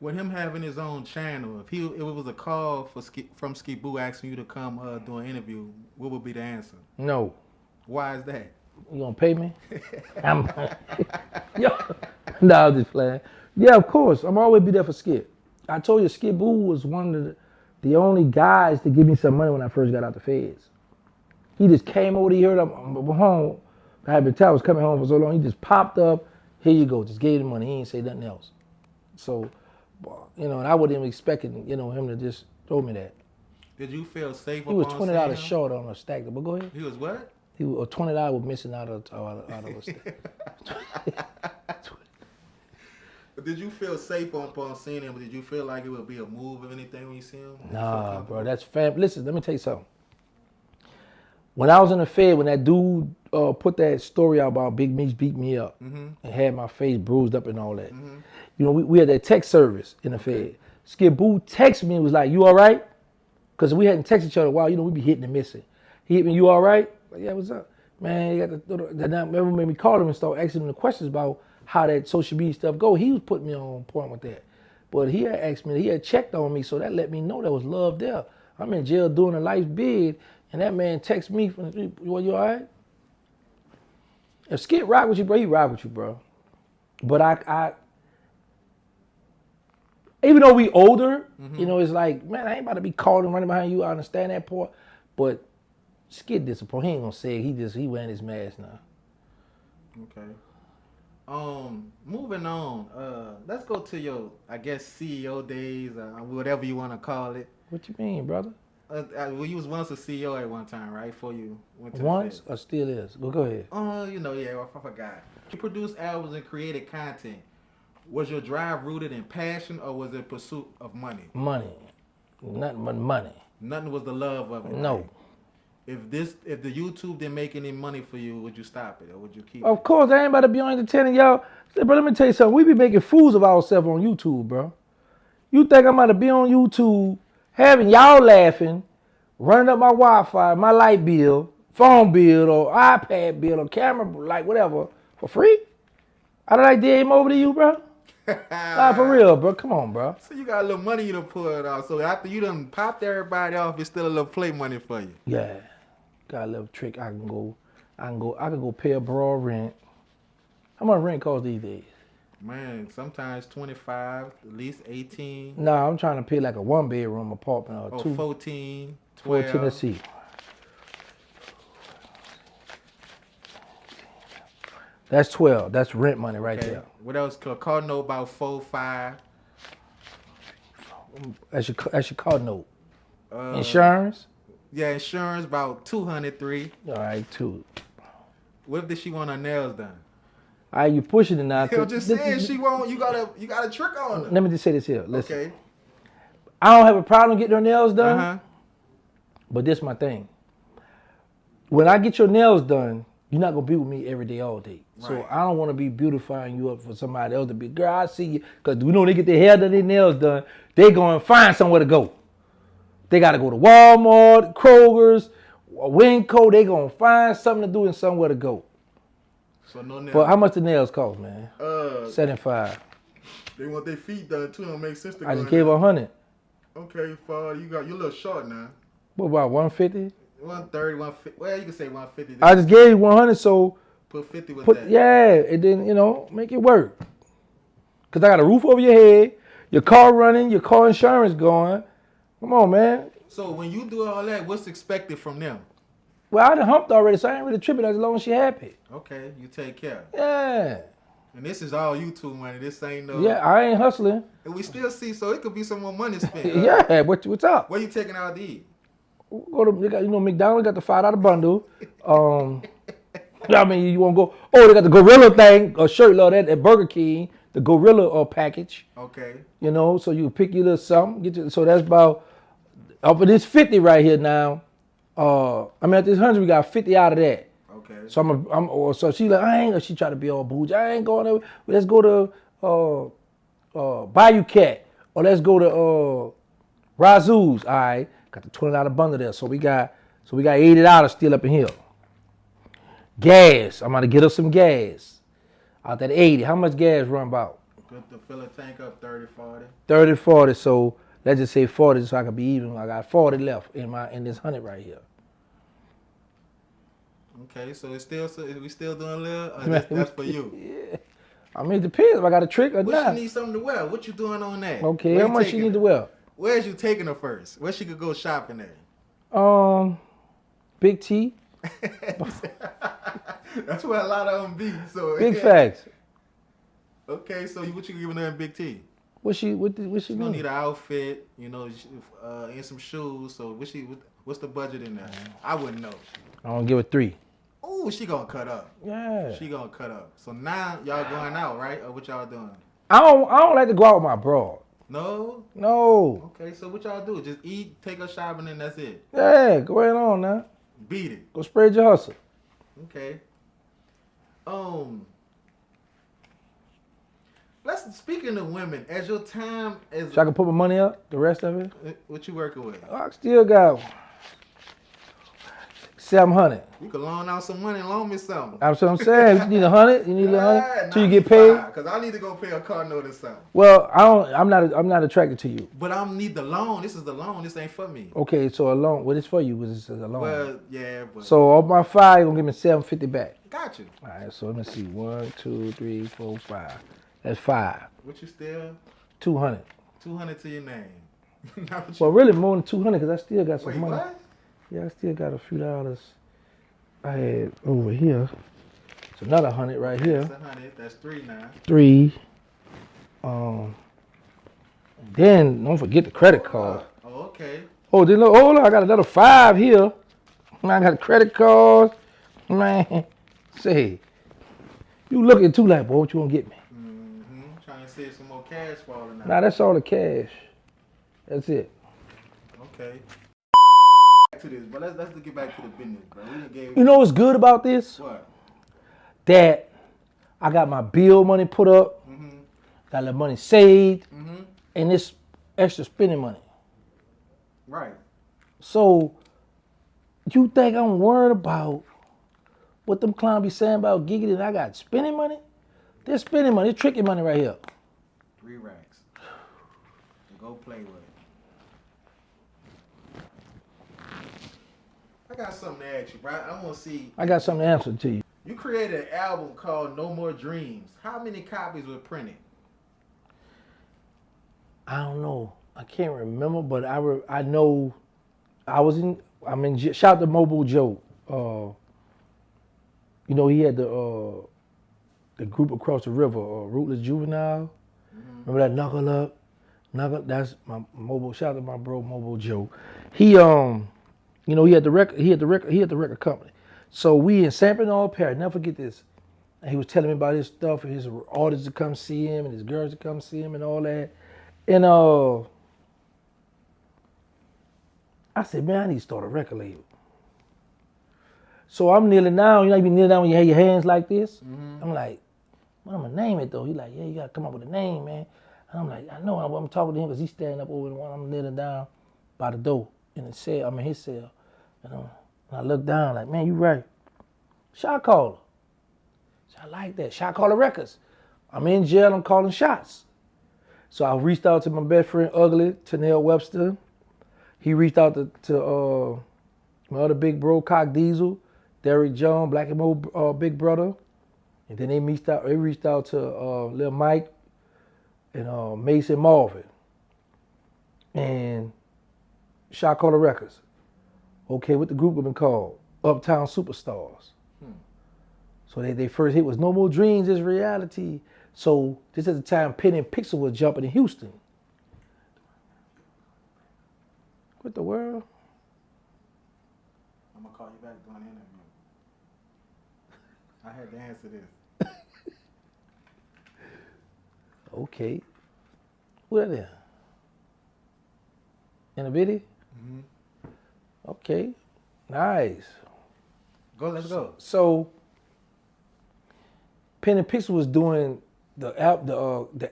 [SPEAKER 6] With him having his own channel, if it was a call from Skiboo asking you to come do an interview, what would be the answer?
[SPEAKER 7] No.
[SPEAKER 6] Why is that?
[SPEAKER 7] You gonna pay me? No, I'm just playing. Yeah, of course. I'm always be there for Skid. I told you, Skiboo was one of the only guys to give me some money when I first got out the feds. He just came over, he heard I'm home. I had been told I was coming home for so long. He just popped up. Here you go. Just gave the money. He ain't say nothing else. So, you know, and I wasn't even expecting, you know, him to just throw me that.
[SPEAKER 6] Did you feel safe?
[SPEAKER 7] He was $20 short on a stack. But go ahead.
[SPEAKER 6] He was what?
[SPEAKER 7] He was $20 was missing out of a stack.
[SPEAKER 6] Did you feel safe upon seeing him? Did you feel like it would be a move or anything when you see him?
[SPEAKER 7] Nah, bro, that's fam. Listen, let me tell you something. When I was in the Fed, when that dude put that story out about Big Meech beat me up and had my face bruised up and all that, you know, we had that text service in the Fed. Skiboo texted me and was like, you all right? Because we hadn't texted each other a while. You know, we be hitting and missing. He hit me, you all right? Like, yeah, what's up? Man, you got that remember made me call him and start asking him the questions about how that social media stuff go. He was putting me on point with that. But he had asked me, he had checked on me, so that let me know there was love there. I'm in jail doing a life bid, and that man texts me from the street, you all right? If Skid rock with you, bro, he rock with you, bro. But I even though we older, you know, it's like, man, I ain't about to be calling and running behind you. I understand that part. But Skid disappointed. He ain't gonna say it. He wearing his mask now.
[SPEAKER 6] Okay. Moving on. Let's go to your, I guess, CEO days, whatever you want to call it.
[SPEAKER 7] What you mean, brother?
[SPEAKER 6] Well, you was once a CEO at one time, right? Before you went to
[SPEAKER 7] once or still is? Go ahead.
[SPEAKER 6] You know, yeah, I forgot. You produced albums and created content. Was your drive rooted in passion or was it pursuit of money?
[SPEAKER 7] Money. Nothing but money.
[SPEAKER 6] Nothing was the love of it.
[SPEAKER 7] No.
[SPEAKER 6] Right? If the YouTube didn't make any money for you, would you stop it or would you keep it?
[SPEAKER 7] Of course, I ain't about to be on entertaining y'all. Bro, let me tell you something. We be making fools of ourselves on YouTube, bro. You think I'm about to be on YouTube having y'all laughing, running up my Wi-Fi, my light bill, phone bill, or iPad bill, or camera, like whatever, for free? I don't like DM over to you, bro. Nah, for real, bro. Come on, bro.
[SPEAKER 6] So you got a little money you done pulled off. So after you done popped everybody off, it's still a little play money for you.
[SPEAKER 7] Yeah. Got a little trick. I can go pay a broad rent. How much rent cost these days?
[SPEAKER 6] Man, sometimes 25, at least 18.
[SPEAKER 7] Nah, I'm trying to pay like a 1-bedroom apartment or
[SPEAKER 6] 14, 12.
[SPEAKER 7] 14, let's see. That's 12. That's rent money right there.
[SPEAKER 6] What else? Car note about 4, 5.
[SPEAKER 7] That's your car note. Insurance?
[SPEAKER 6] Yeah, insurance about 200, 3.
[SPEAKER 7] All right, 2.
[SPEAKER 6] What if she want her nails done?
[SPEAKER 7] All right, you pushing it now.
[SPEAKER 6] I'm just saying she won't. You got a trick on her.
[SPEAKER 7] Let me just say this here. Listen.
[SPEAKER 6] Okay.
[SPEAKER 7] I don't have a problem getting her nails done.
[SPEAKER 6] Uh-huh.
[SPEAKER 7] But this my thing. When I get your nails done, you're not gonna be with me every day, all day.
[SPEAKER 6] Right.
[SPEAKER 7] So I don't want to be beautifying you up for somebody else to be. Girl, I see you, cause we know they get their hair done, their nails done. They gonna find somewhere to go. They gotta go to Walmart, Kroger's, Winco. They gonna find something to do and somewhere to go.
[SPEAKER 6] So no nails.
[SPEAKER 7] But how much the nails cost, man? 75.
[SPEAKER 6] They want their feet done too. Don't make sense to
[SPEAKER 7] I
[SPEAKER 6] go
[SPEAKER 7] just
[SPEAKER 6] in
[SPEAKER 7] gave her
[SPEAKER 6] there.
[SPEAKER 7] 100.
[SPEAKER 6] Okay, Father, you're a little short now.
[SPEAKER 7] What about 150?
[SPEAKER 6] 130, 150. Well, you can say 150.
[SPEAKER 7] I just gave you 100, so
[SPEAKER 6] Put 50 with that.
[SPEAKER 7] Yeah, and then make it work. Cause I got a roof over your head, your car running, your car insurance going. Come on, man.
[SPEAKER 6] So when you do all that, what's expected from them?
[SPEAKER 7] Well, I done humped already, so I ain't really tripping as long as she happy.
[SPEAKER 6] Okay, you take care.
[SPEAKER 7] Yeah.
[SPEAKER 6] And this is all YouTube money. This ain't no.
[SPEAKER 7] Yeah, I ain't hustling.
[SPEAKER 6] And we still see, so it could be some more money spent.
[SPEAKER 7] Yeah, what's up?
[SPEAKER 6] Where you taking out to eat?
[SPEAKER 7] Go to McDonald's got the $5 bundle. I mean, you want to go? Oh, they got the gorilla thing, a shirt like that at Burger King, the gorilla package.
[SPEAKER 6] Okay.
[SPEAKER 7] So you pick your little something. So that's about up of this 50 right here now. At this 100 we got 50 out of that.
[SPEAKER 6] Okay.
[SPEAKER 7] So so she like she try to be all bougie. I ain't going there. Let's go to Bayou Cat or let's go to Razoo's. All right, got the $20 bundle there. So we got $80 still up in here. Gas. I'm gonna get her some gas. Out that 80. How much gas run about?
[SPEAKER 6] Good to fill a tank up 30, 40.
[SPEAKER 7] 30, 40. So let's just say 40 so I can be even. I got 40 left in this 100 right here.
[SPEAKER 6] Okay, so we still doing a little. That's for you.
[SPEAKER 7] Yeah. I mean, it depends if I got a trick or
[SPEAKER 6] What
[SPEAKER 7] not.
[SPEAKER 6] she need something to wear? What you doing on that?
[SPEAKER 7] Okay, how much she need to wear?
[SPEAKER 6] Where's you taking her first? Where she could go shopping at?
[SPEAKER 7] Big T.
[SPEAKER 6] That's where a lot of them be. So
[SPEAKER 7] Big facts.
[SPEAKER 6] Okay, so what you giving her in Big T?
[SPEAKER 7] What she
[SPEAKER 6] She
[SPEAKER 7] doing?
[SPEAKER 6] gonna need an outfit, and some shoes. So what's the budget in there? I wouldn't know.
[SPEAKER 7] I'm gonna give her 3.
[SPEAKER 6] Ooh, she gonna cut up.
[SPEAKER 7] Yeah.
[SPEAKER 6] She gonna cut up. So now y'all going out, right? Or what y'all doing?
[SPEAKER 7] I don't like to go out with my broad.
[SPEAKER 6] No?
[SPEAKER 7] No.
[SPEAKER 6] Okay, so what y'all do? Just eat, take her shopping, and that's it.
[SPEAKER 7] Yeah, go ahead on now.
[SPEAKER 6] Beat it.
[SPEAKER 7] Go spread your hustle.
[SPEAKER 6] Okay. Speaking of women, as your time as
[SPEAKER 7] So I can put my money up, the rest of it?
[SPEAKER 6] what you working with?
[SPEAKER 7] I still got 700.
[SPEAKER 6] You can loan out some money and loan me something.
[SPEAKER 7] That's what I'm saying. You need 100. You need 100 till you get paid.
[SPEAKER 6] Cause I need to go pay a car note or something.
[SPEAKER 7] Well, I'm not attracted to you.
[SPEAKER 6] But I need the loan. This is the loan. This ain't for me.
[SPEAKER 7] Okay, so a loan. What is for you? This is a loan.
[SPEAKER 6] Well, yeah, but
[SPEAKER 7] So off my 5, you're gonna give me 750 back.
[SPEAKER 6] got you.
[SPEAKER 7] All right. So let me see. 1, 2, 3, 4, 5. That's 5.
[SPEAKER 6] What you still?
[SPEAKER 7] 200.
[SPEAKER 6] 200 to your name. Not what you-
[SPEAKER 7] Well, really more than 200 because I still got some
[SPEAKER 6] Wait,
[SPEAKER 7] money.
[SPEAKER 6] what?
[SPEAKER 7] Yeah, I still got a few dollars. I had over here. It's another 100 right here.
[SPEAKER 6] That's 100. That's 3 now.
[SPEAKER 7] 3. Then don't forget the credit card.
[SPEAKER 6] Oh, okay.
[SPEAKER 7] Oh, then look, hold on, I got another 5 here. I got credit cards. Man, say, you looking too like, boy, what you gonna get me?
[SPEAKER 6] Trying to save some more cash falling out.
[SPEAKER 7] Nah, that's all the cash. That's it.
[SPEAKER 6] Okay. Back to this, but let's get back to the business, bro. We done gave
[SPEAKER 7] You know what's good about this?
[SPEAKER 6] what?
[SPEAKER 7] That I got my bill money put up, got the money saved, and this extra spending money.
[SPEAKER 6] Right.
[SPEAKER 7] So, you think I'm worried about what them clowns be saying about giggity and I got spending money? This spending money, this tricky money right here.
[SPEAKER 6] 3 racks. To go play with. I got something to ask you, bro. I want to see.
[SPEAKER 7] I got something to answer to you.
[SPEAKER 6] You created an album called No More Dreams. How many copies were printed?
[SPEAKER 7] I don't know. I can't remember, but I know I'm in, shout out to Mobile Joe. He had the the group across the river, Rootless Juvenile. Remember that Knuckle Up? That's my Mobile. Shout out to my bro Mobile Joe. He he had the record company. So we in San Bernardino Parish, never forget this. And he was telling me about his stuff and his artists to come see him and his girls to come see him and all that. And I said, man, I need to start a record label. So I'm kneeling down. You know, you be kneeling down when you have your hands like this. I'm like, what am I name it though? He like, yeah, you gotta come up with a name, man. And I'm like, I know. I'm talking to him because he's standing up over the one. I'm kneeling down by the door in the cell. I'm in his cell. And I look down like, man, you right. Shot caller. So I like that. Shot caller records. I'm in jail. I'm calling shots. So I reached out to my best friend, Ugly, Tanel Webster. He reached out to my other big bro, Cock Diesel, Derek Jones, Black and Mo big brother. And then they reached out to Lil Mike and Mason Marvin. And Shot Caller Records. Okay, what the group would been called? Uptown Superstars. So they first hit was No More Dreams is Reality. So this is the time Penny and Pixel was jumping in Houston. What the world?
[SPEAKER 6] I'm gonna call you back during the interview. I had to answer this.
[SPEAKER 7] Okay. What are they? In a video? Okay. Nice.
[SPEAKER 6] Let's go.
[SPEAKER 7] So Pen and Pixel was doing the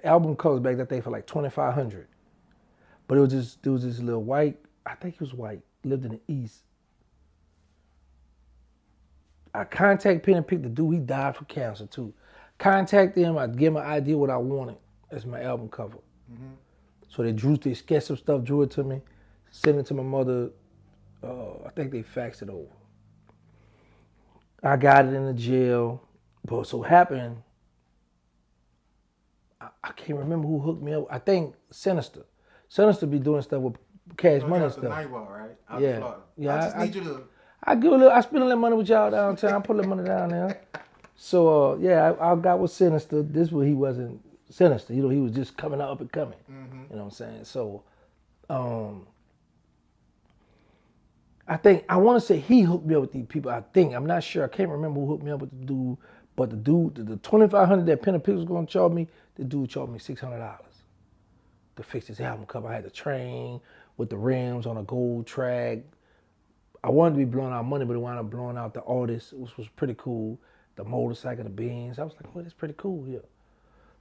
[SPEAKER 7] album covers back that day for like $2,500. But there was this little white, I think he was white, lived in the East. I contact Pen and Pixel, the dude, he died from cancer too. Contact them, I give him an idea what I wanted as my album cover. So they sketched some stuff, drew it to me, sent it to my mother. I think they faxed it over. I got it in the jail. But so happened, I can't remember who hooked me up. I think Sinister. Sinister be doing stuff with Cash Money and stuff.
[SPEAKER 6] Nightwalk, right?
[SPEAKER 7] Yeah.
[SPEAKER 6] I just need you to.
[SPEAKER 7] I spend a little money with y'all downtown. I put a little money down there. So I got with Sinister. This was he wasn't Sinister. You know, he was just coming up and coming. You know what I'm saying? So I want to say he hooked me up with these people. I'm not sure. I can't remember who hooked me up with the dude. But the dude, the $2,500 that Pen and Pixel was gonna charge me, the dude charged me $600 to fix his album cover. I had the train with the rims on a gold track. I wanted to be blowing out money, but it wound up blowing out the artist, which was pretty cool. The motorcycle, the Benz. I was like, oh, that's pretty cool here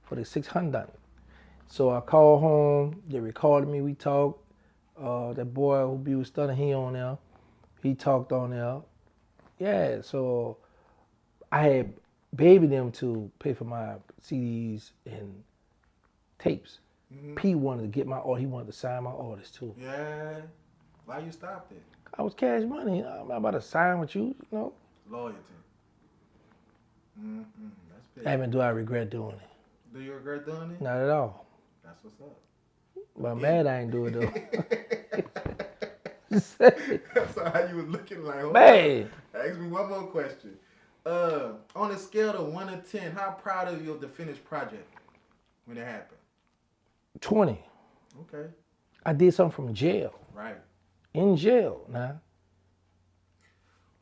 [SPEAKER 7] for the $600. So I called home. They recorded me. We talked. That boy who be with Stunner, he on there. He talked on there. Yeah. So I had baby them to pay for my CDs and tapes. P wanted to get my art. He wanted to sign my artist too.
[SPEAKER 6] Yeah. Why you stopped it?
[SPEAKER 7] I was Cash Money. I'm not about to sign with you, you know.
[SPEAKER 6] Loyalty. That's big.
[SPEAKER 7] Even do I regret doing it?
[SPEAKER 6] Do you regret doing it?
[SPEAKER 7] Not at all.
[SPEAKER 6] That's what's up.
[SPEAKER 7] But I'm mad I ain't do it though.
[SPEAKER 6] So how you was looking like,
[SPEAKER 7] man.
[SPEAKER 6] Ask me one more question. On a scale of 1 to 10, how proud are you of the finished project when it happened?
[SPEAKER 7] 20.
[SPEAKER 6] Okay.
[SPEAKER 7] I did something from jail.
[SPEAKER 6] Right.
[SPEAKER 7] In jail, now.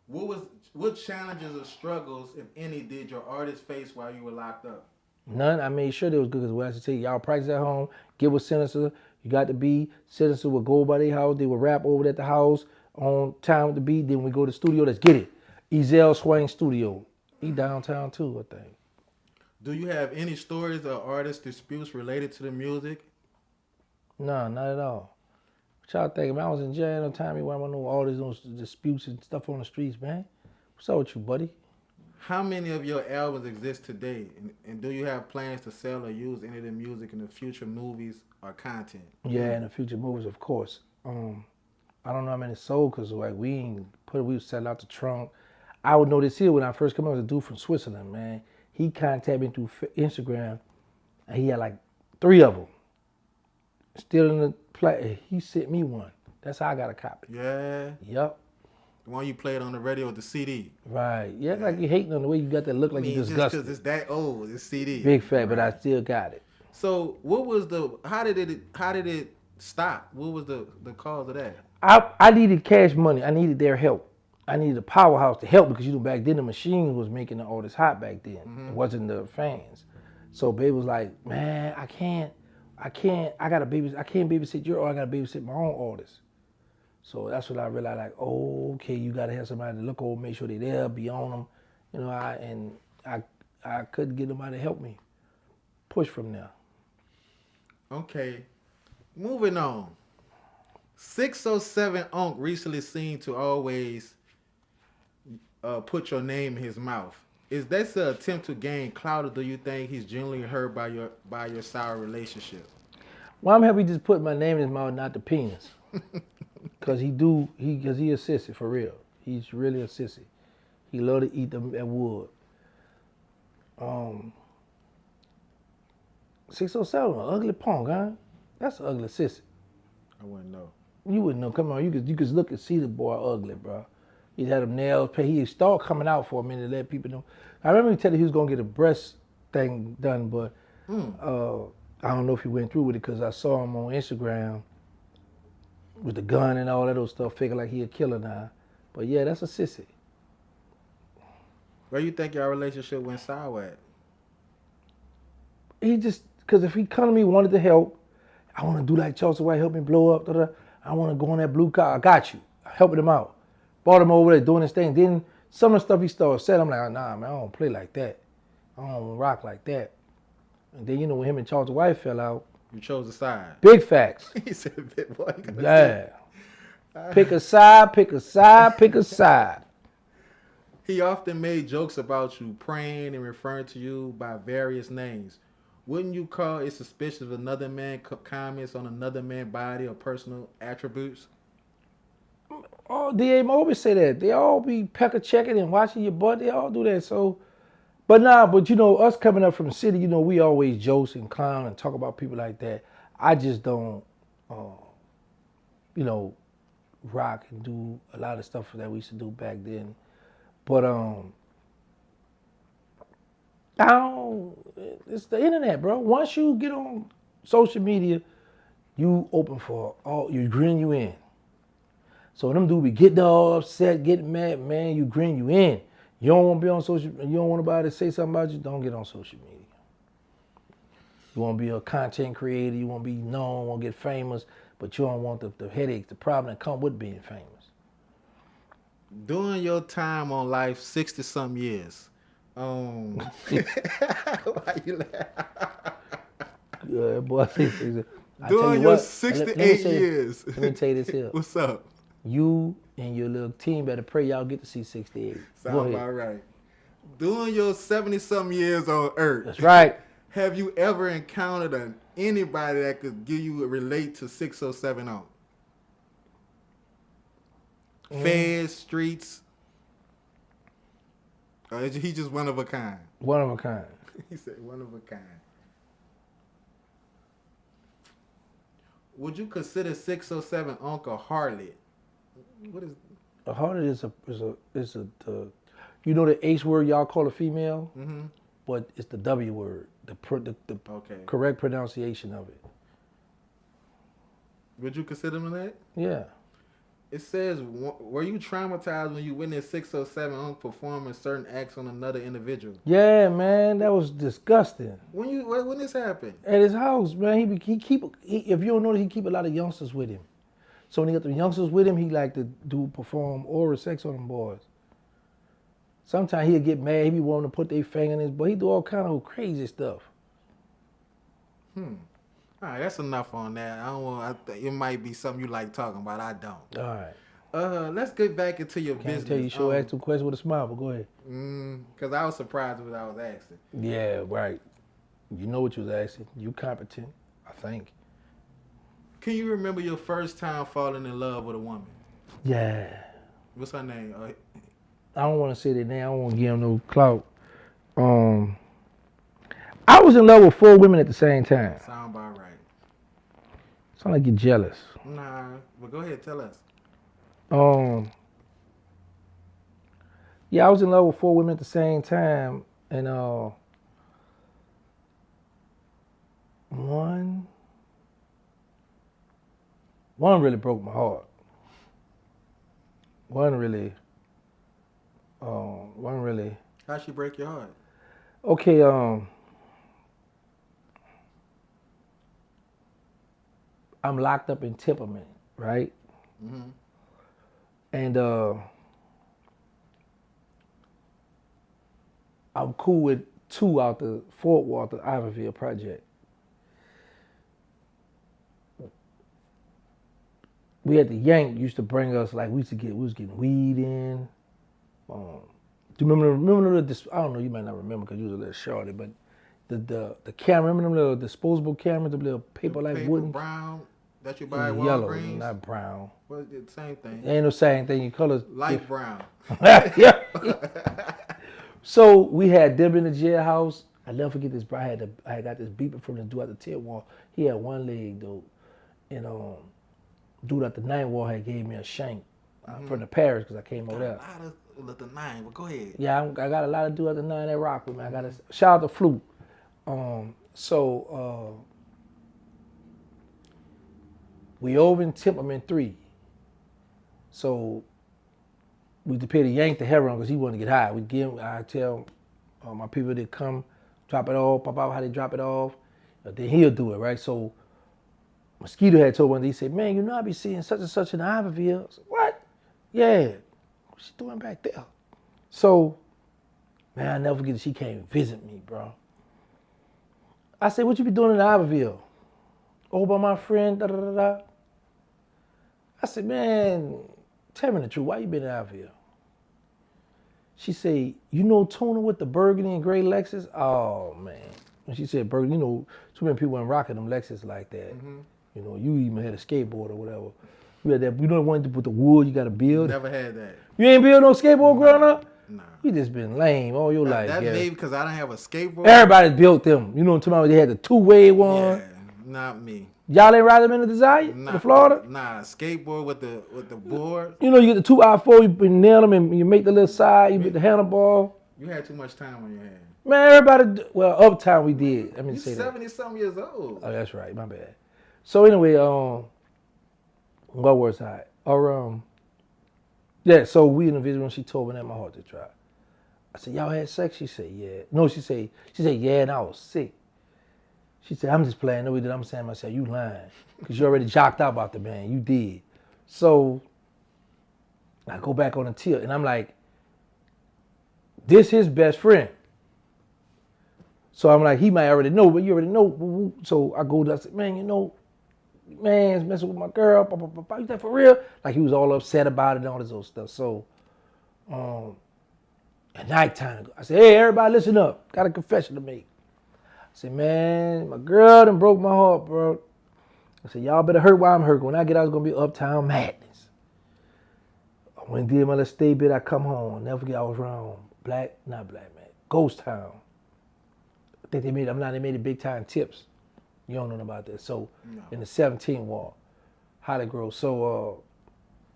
[SPEAKER 6] What challenges or struggles, if any, did your artist face while you were locked up?
[SPEAKER 7] None. I made sure they was good because what I should tell you, y'all practice at home, get with Sinister. You got to be. Sinister would go by their house. They would rap over at the house on time with the beat. Then we go to the studio. Let's get it. Ezel Swain Studio. He downtown too, I think.
[SPEAKER 6] Do you have any stories or artist disputes related to the music?
[SPEAKER 7] No, not at all. What y'all think? Man, I was in jail no time. You want to know all those disputes and stuff on the streets, man. What's up with you, buddy?
[SPEAKER 6] How many of your albums exist today? And do you have plans to sell or use any of the music in the future movies or content?
[SPEAKER 7] Yeah, in the future movies, of course. I don't know how many sold because like we sell out the trunk. I would know this here when I first came out. Was a dude from Switzerland, man. He contacted me through Instagram, and he had like 3 of them. Still in the play. He sent me one. That's how I got a copy.
[SPEAKER 6] Yeah.
[SPEAKER 7] Yup.
[SPEAKER 6] The one you played on the radio with the CD.
[SPEAKER 7] Right. Yeah, like you hating on the way you got that look like you
[SPEAKER 6] just
[SPEAKER 7] disgusted.
[SPEAKER 6] because it's that old, it's CD.
[SPEAKER 7] Big fact, but I still got it.
[SPEAKER 6] So what was how did it stop? What was the cause of that?
[SPEAKER 7] I needed cash money. I needed their help. I needed a powerhouse to help because back then the machine was making all this hot back then. It wasn't the fans. So baby was like, man, I can't I can't babysit your artist, I gotta babysit my own artist. So that's what I realized, like, oh, okay, you gotta have somebody to look over, make sure they're there, be on them. You know, I couldn't get nobody to help me push from there.
[SPEAKER 6] Okay, moving on. 607 Unc recently seemed to always put your name in his mouth. Is that an attempt to gain clout, or do you think he's genuinely hurt by your sour relationship?
[SPEAKER 7] Well, I'm happy he just put my name in his mouth, not the penis. Cause he a sissy for real. He's really a sissy. He love to eat that wood. 607, an ugly punk, huh? That's an ugly sissy.
[SPEAKER 6] I wouldn't know.
[SPEAKER 7] You wouldn't know. Come on, you could look and see the boy ugly, bro. He had them nails. He started coming out for a minute to let people know. I remember he telling he was gonna get a breast thing done, but I don't know if he went through with it because I saw him on Instagram with the gun and all that old stuff, figure like he a killer now. But yeah, that's a sissy.
[SPEAKER 6] Where you think your relationship went sour at?
[SPEAKER 7] He just, because if he come to me, wanted to help, I want to do like Chelsea White, help me blow up, I want to go on that blue car, I got you. Helping him out. Brought him over there doing his thing. Then some of the stuff he started saying, I'm like, nah, man, I don't play like that. I don't rock like that. And then, when him and Charles White fell out.
[SPEAKER 6] You chose a side.
[SPEAKER 7] Big facts.
[SPEAKER 6] He said, big boy.
[SPEAKER 7] Yeah. Pick a side, pick a side, pick a side.
[SPEAKER 6] He often made jokes about you, praying and referring to you by various names. Wouldn't you call it suspicious if another man comments on another man's body or personal attributes?
[SPEAKER 7] Oh, they always say that. They all be pecker checking and watching your butt. They all do that. So, but us coming up from the city, we always joke and clown and talk about people like that. I just don't, rock and do a lot of stuff that we used to do back then. But it's the internet, bro. Once you get on social media, you open for you grin you in. So them dudes be getting all upset, getting mad, man, you grin you in. You don't want to be on social, you don't want nobody to say something about you, don't get on social media. You want to be a content creator, you want to be known, want to get famous, but you don't want the headaches, the problem that come with being famous.
[SPEAKER 6] During your time on life, 60-some years, why you laugh?
[SPEAKER 7] Yeah, boy.
[SPEAKER 6] During your 68 years.
[SPEAKER 7] Let me tell you this here.
[SPEAKER 6] What's up?
[SPEAKER 7] You and your little team better pray y'all get to see 68.
[SPEAKER 6] Sound about right. During your 70-some years on Earth.
[SPEAKER 7] That's right.
[SPEAKER 6] Have you ever encountered anybody that could relate to 607 on? Feds, streets. He just one of a kind.
[SPEAKER 7] One of a kind.
[SPEAKER 6] He said one of a kind. Would you consider 607 Uncle a harlot? What is
[SPEAKER 7] a harlot? Is the the H word y'all call a female, but it's the W word, the correct pronunciation of it.
[SPEAKER 6] Would you consider them that?
[SPEAKER 7] Yeah.
[SPEAKER 6] It says, were you traumatized when you witnessed 607 Unc performing certain acts on another individual?
[SPEAKER 7] Yeah, man, that was disgusting.
[SPEAKER 6] When this happened?
[SPEAKER 7] At his house, man. If you don't know that, he keep a lot of youngsters with him. So when he got the youngsters with him, he like to perform oral sex on them boys. Sometimes he'll get mad. He be wanting to put their finger in his, but he do all kind of crazy stuff.
[SPEAKER 6] All right, that's enough on that. It might be something you like talking about. I don't.
[SPEAKER 7] All right.
[SPEAKER 6] Let's get back into your business.
[SPEAKER 7] Can't tell you, sure ask some questions with a smile, but go ahead.
[SPEAKER 6] Because I was surprised with what I was asking.
[SPEAKER 7] Yeah, right. You know what you was asking. You competent, I think.
[SPEAKER 6] Can you remember your first time falling in love with a woman?
[SPEAKER 7] Yeah.
[SPEAKER 6] What's her name?
[SPEAKER 7] I don't want to say their name. I don't want to give them no clout. I was in love with 4 women at the same time.
[SPEAKER 6] Sound about right.
[SPEAKER 7] Sound like you're jealous.
[SPEAKER 6] Nah, but go ahead, tell us.
[SPEAKER 7] Yeah, I was in love with 4 women at the same time, and one really broke my heart. One really.
[SPEAKER 6] How'd she break your heart?
[SPEAKER 7] Okay, I'm locked up in temperament, right?
[SPEAKER 6] Mm-hmm.
[SPEAKER 7] And I'm cool with 2 out the Fort Walter Iberville project. We had the Yank used to bring us, like we was getting weed in. Do you remember the, I don't know, you might not remember because you was a little shorty, but the camera, remember them little disposable cameras, the little paper like wooden?
[SPEAKER 6] Brown that you buy at
[SPEAKER 7] Yellow,
[SPEAKER 6] Walgreens?
[SPEAKER 7] not brown.
[SPEAKER 6] Well, it's the same thing.
[SPEAKER 7] Ain't no same thing, your colors.
[SPEAKER 6] Light brown.
[SPEAKER 7] Yeah. So we had them in the jailhouse. I never forget this, bro. I had got this beeper from the dude at the 10th wall. He had one leg, dude. And dude at the 9th wall had gave me a shank from the parish because I came over there.
[SPEAKER 6] With the 9, but go ahead.
[SPEAKER 7] Yeah, I got a lot of dudes at the 9 that rock with me. I got to shout out to Flute. We over in Temperament 3. So we pay the Yank the heroin because he wanted to get high. I tell my people to come, drop it off, pop out how they drop it off. Then he'll do it, right? So Mosquito had told one day, he said, man, you know I be seeing such and such in Iberville. I said, what? Yeah. What's she doing back there? So, man, I never forget it. She came and visit me, bro. I said, what you be doing in Iberville? Oh, by my friend, da-da-da-da. I said, man, tell me the truth. Why you been in Iberville? She said, you know Tuna with the burgundy and gray Lexus? Oh, man. When she said burgundy, you know, too many people ain't rocking them Lexus like that. Mm-hmm. You know, you even had a skateboard or whatever. You had that, you know the one with the wood you got to build?
[SPEAKER 6] Never had that.
[SPEAKER 7] You ain't build no skateboard growing up?
[SPEAKER 6] Nah.
[SPEAKER 7] You just been lame all your life.
[SPEAKER 6] That's maybe because I don't have a skateboard.
[SPEAKER 7] Everybody built them. You know what I'm talking about? They had the 2-way one.
[SPEAKER 6] Yeah, not me.
[SPEAKER 7] Y'all ain't ride them in the Desire? In Florida?
[SPEAKER 6] Nah, skateboard with the board.
[SPEAKER 7] You know, you get the 2i4, you nail them and you make the little side, you get the handlebar.
[SPEAKER 6] You had too much time on your hands.
[SPEAKER 7] Man, everybody, well, Uptown we did. I mean,
[SPEAKER 6] you 70-something years old.
[SPEAKER 7] Oh, that's right. My bad. So anyway, what was I? Yeah, so we in the video when she told me that my heart to try. I said, y'all had sex? She said, yeah. No, she said, yeah, and I was sick. She said, I'm just playing. No, we did. I'm saying myself, you lying. Because you already jocked out about the man. You did. So I go back on the tilt, and I'm like, this his best friend. So I'm like, he might already know, but you already know. So I go to, I said, man, you know, man's messing with my girl. You think for real? Like he was all upset about it and all this old stuff. So at nighttime, I said, hey, everybody listen up. Got a confession to make. I said, man, my girl done broke my heart, bro. I said, y'all better hurt while I'm hurt. When I get out, it's going to be Uptown madness. I went and did my little stay bit. I come home. Never forget I was wrong. Ghost Town. I think they made it big time tips. You don't know about that. So in the 17th wall, Holly Grove. So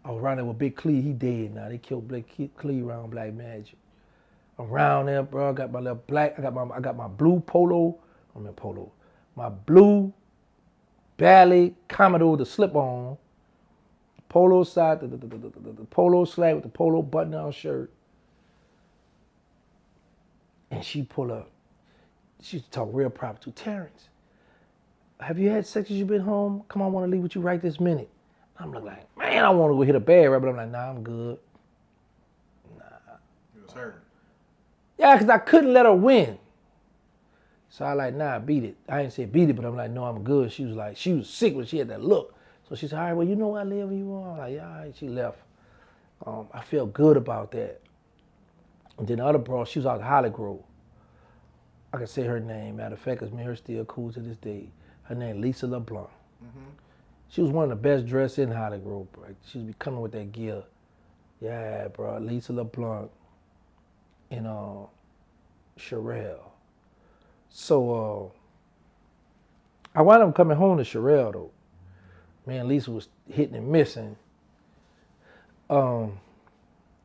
[SPEAKER 7] I was around there with Big Clee. He dead now. They killed Big Clee around Black Magic. Around there, bro. I got my little black. I got my blue polo. My blue Bally Commodore, the slip-on. Polo side, the polo slack with the polo button-down shirt. And she pull up. She used to talk real proper to Terrance. Have you had sex since you been home? Come on, I want to leave with you right this minute. I'm like, man, I want to go hit a bad rap, but I'm like, nah, I'm good. Nah.
[SPEAKER 6] You was hurt.
[SPEAKER 7] Yeah, because I couldn't let her win. So I like, nah, beat it. I didn't say beat it, but I'm like, no, I'm good. She was sick when she had that look. So she said, all right, well, you know I live where you are. I'm like, yeah, all right. She left. I felt good about that. And then the other bro, she was out of Holly Grove. I can say her name, matter of fact, because me and her still cool to this day. Her name, Lisa LeBlanc. Mm-hmm. She was one of the best dressed in Holly Grove, bro. She was coming with that gear. Yeah, bro, Lisa LeBlanc and Sherelle. So I wound up coming home to Sherelle, though. Man, Lisa was hitting and missing.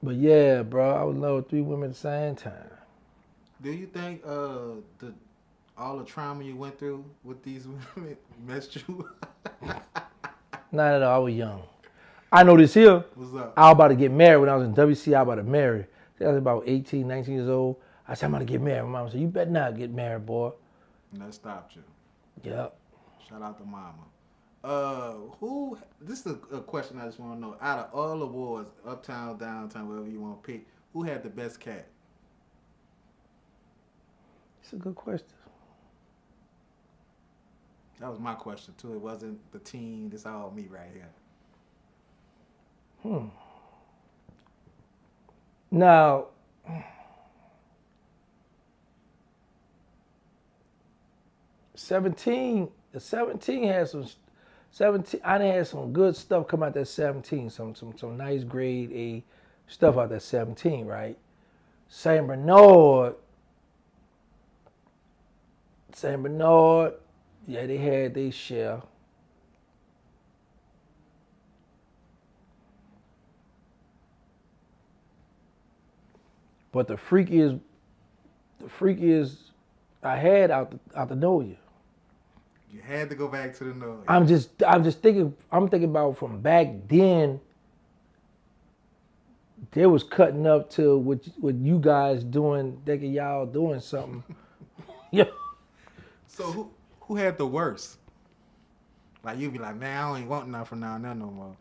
[SPEAKER 7] But yeah, bro, I was in love with 3 women at the same time.
[SPEAKER 6] Do you think all the trauma you went through with these women messed you?
[SPEAKER 7] Not at all. I was young. I know this here.
[SPEAKER 6] What's up?
[SPEAKER 7] I was about to get married when I was in WC. I was about to marry. I was about 18, 19 years old. I said, I'm about to get married. My mom said, you better not get married, boy.
[SPEAKER 6] And that stopped you.
[SPEAKER 7] Yep.
[SPEAKER 6] Shout out to mama. This is a question I just want to know. Out of all awards, Uptown, Downtown, whatever you want to pick, who had the best cat?
[SPEAKER 7] It's a good question.
[SPEAKER 6] That was my question too. It wasn't the team. It's all me right here.
[SPEAKER 7] Now, '17 had some. 17, I done had some good stuff come out that 17. Some nice grade A stuff out that 17, right? Saint Bernard, yeah, they had their share. But the freakiest I had out the know you.
[SPEAKER 6] You had to go back to the noise.
[SPEAKER 7] I'm just thinking about from back then. They was cutting up to what you guys doing, thinking y'all doing something. Yeah.
[SPEAKER 6] So who had the worst? Like you be like, man, I don't even want nothing from now and then no more.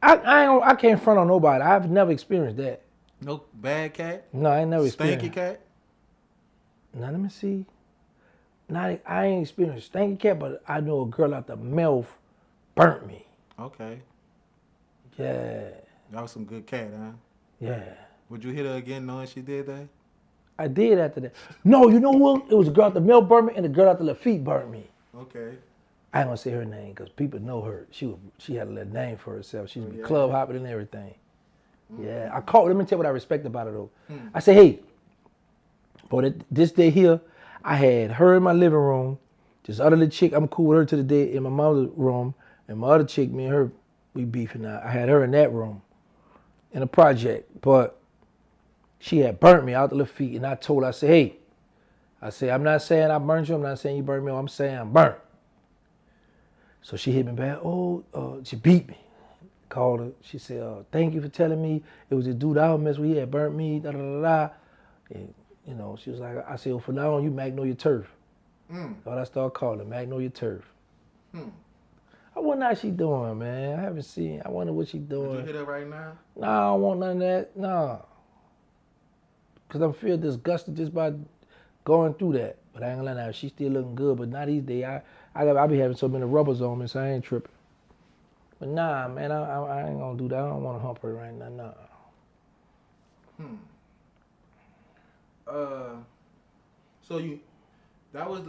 [SPEAKER 7] I can't front on nobody. I've never experienced that.
[SPEAKER 6] No bad cat?
[SPEAKER 7] No, I ain't never experienced.
[SPEAKER 6] Stanky cat?
[SPEAKER 7] Now let me see. I ain't experienced stanky cat, but I know a girl out the mouth burnt me.
[SPEAKER 6] Okay.
[SPEAKER 7] Yeah.
[SPEAKER 6] That was some good cat, huh?
[SPEAKER 7] Yeah.
[SPEAKER 6] Would you hit her again knowing she did that?
[SPEAKER 7] I did after that. No, you know what? It was a girl out the mouth burnt me and a girl out the Lafitte burnt me.
[SPEAKER 6] Okay.
[SPEAKER 7] I ain't gonna say her name because people know her. She had a little name for herself. She was club hopping and everything. Yeah. I called. Let me tell you what I respect about her though. I say, hey, boy, this day here, I had her in my living room. This other little chick, I'm cool with her to the day in my mother's room. And my other chick, me and her, we beefing out. I had her in that room, in a project. But she had burnt me out the little feet. And I told her, I said, hey, I'm not saying I burnt you. I'm not saying you burnt me. I'm saying I'm burnt. So she hit me back. She beat me. Called her. She said, thank you for telling me it was a dude I was messing with. He had burnt me. Da da da da. And, you know, she was like, I said, well, from now on, you Magnolia Turf. So I started calling her Magnolia Turf. I wonder how she doing, man. I haven't seen. I wonder what she doing.
[SPEAKER 6] Would you hit her right now?
[SPEAKER 7] Nah, I don't want none of that. Nah. Because I feel disgusted just by going through that. But I ain't gonna lie now. She's still looking good. But not these days. I be having so many rubbers on me, so I ain't tripping. But nah, man, I ain't gonna do that. I don't want to hump her right now. Nah.
[SPEAKER 6] So that was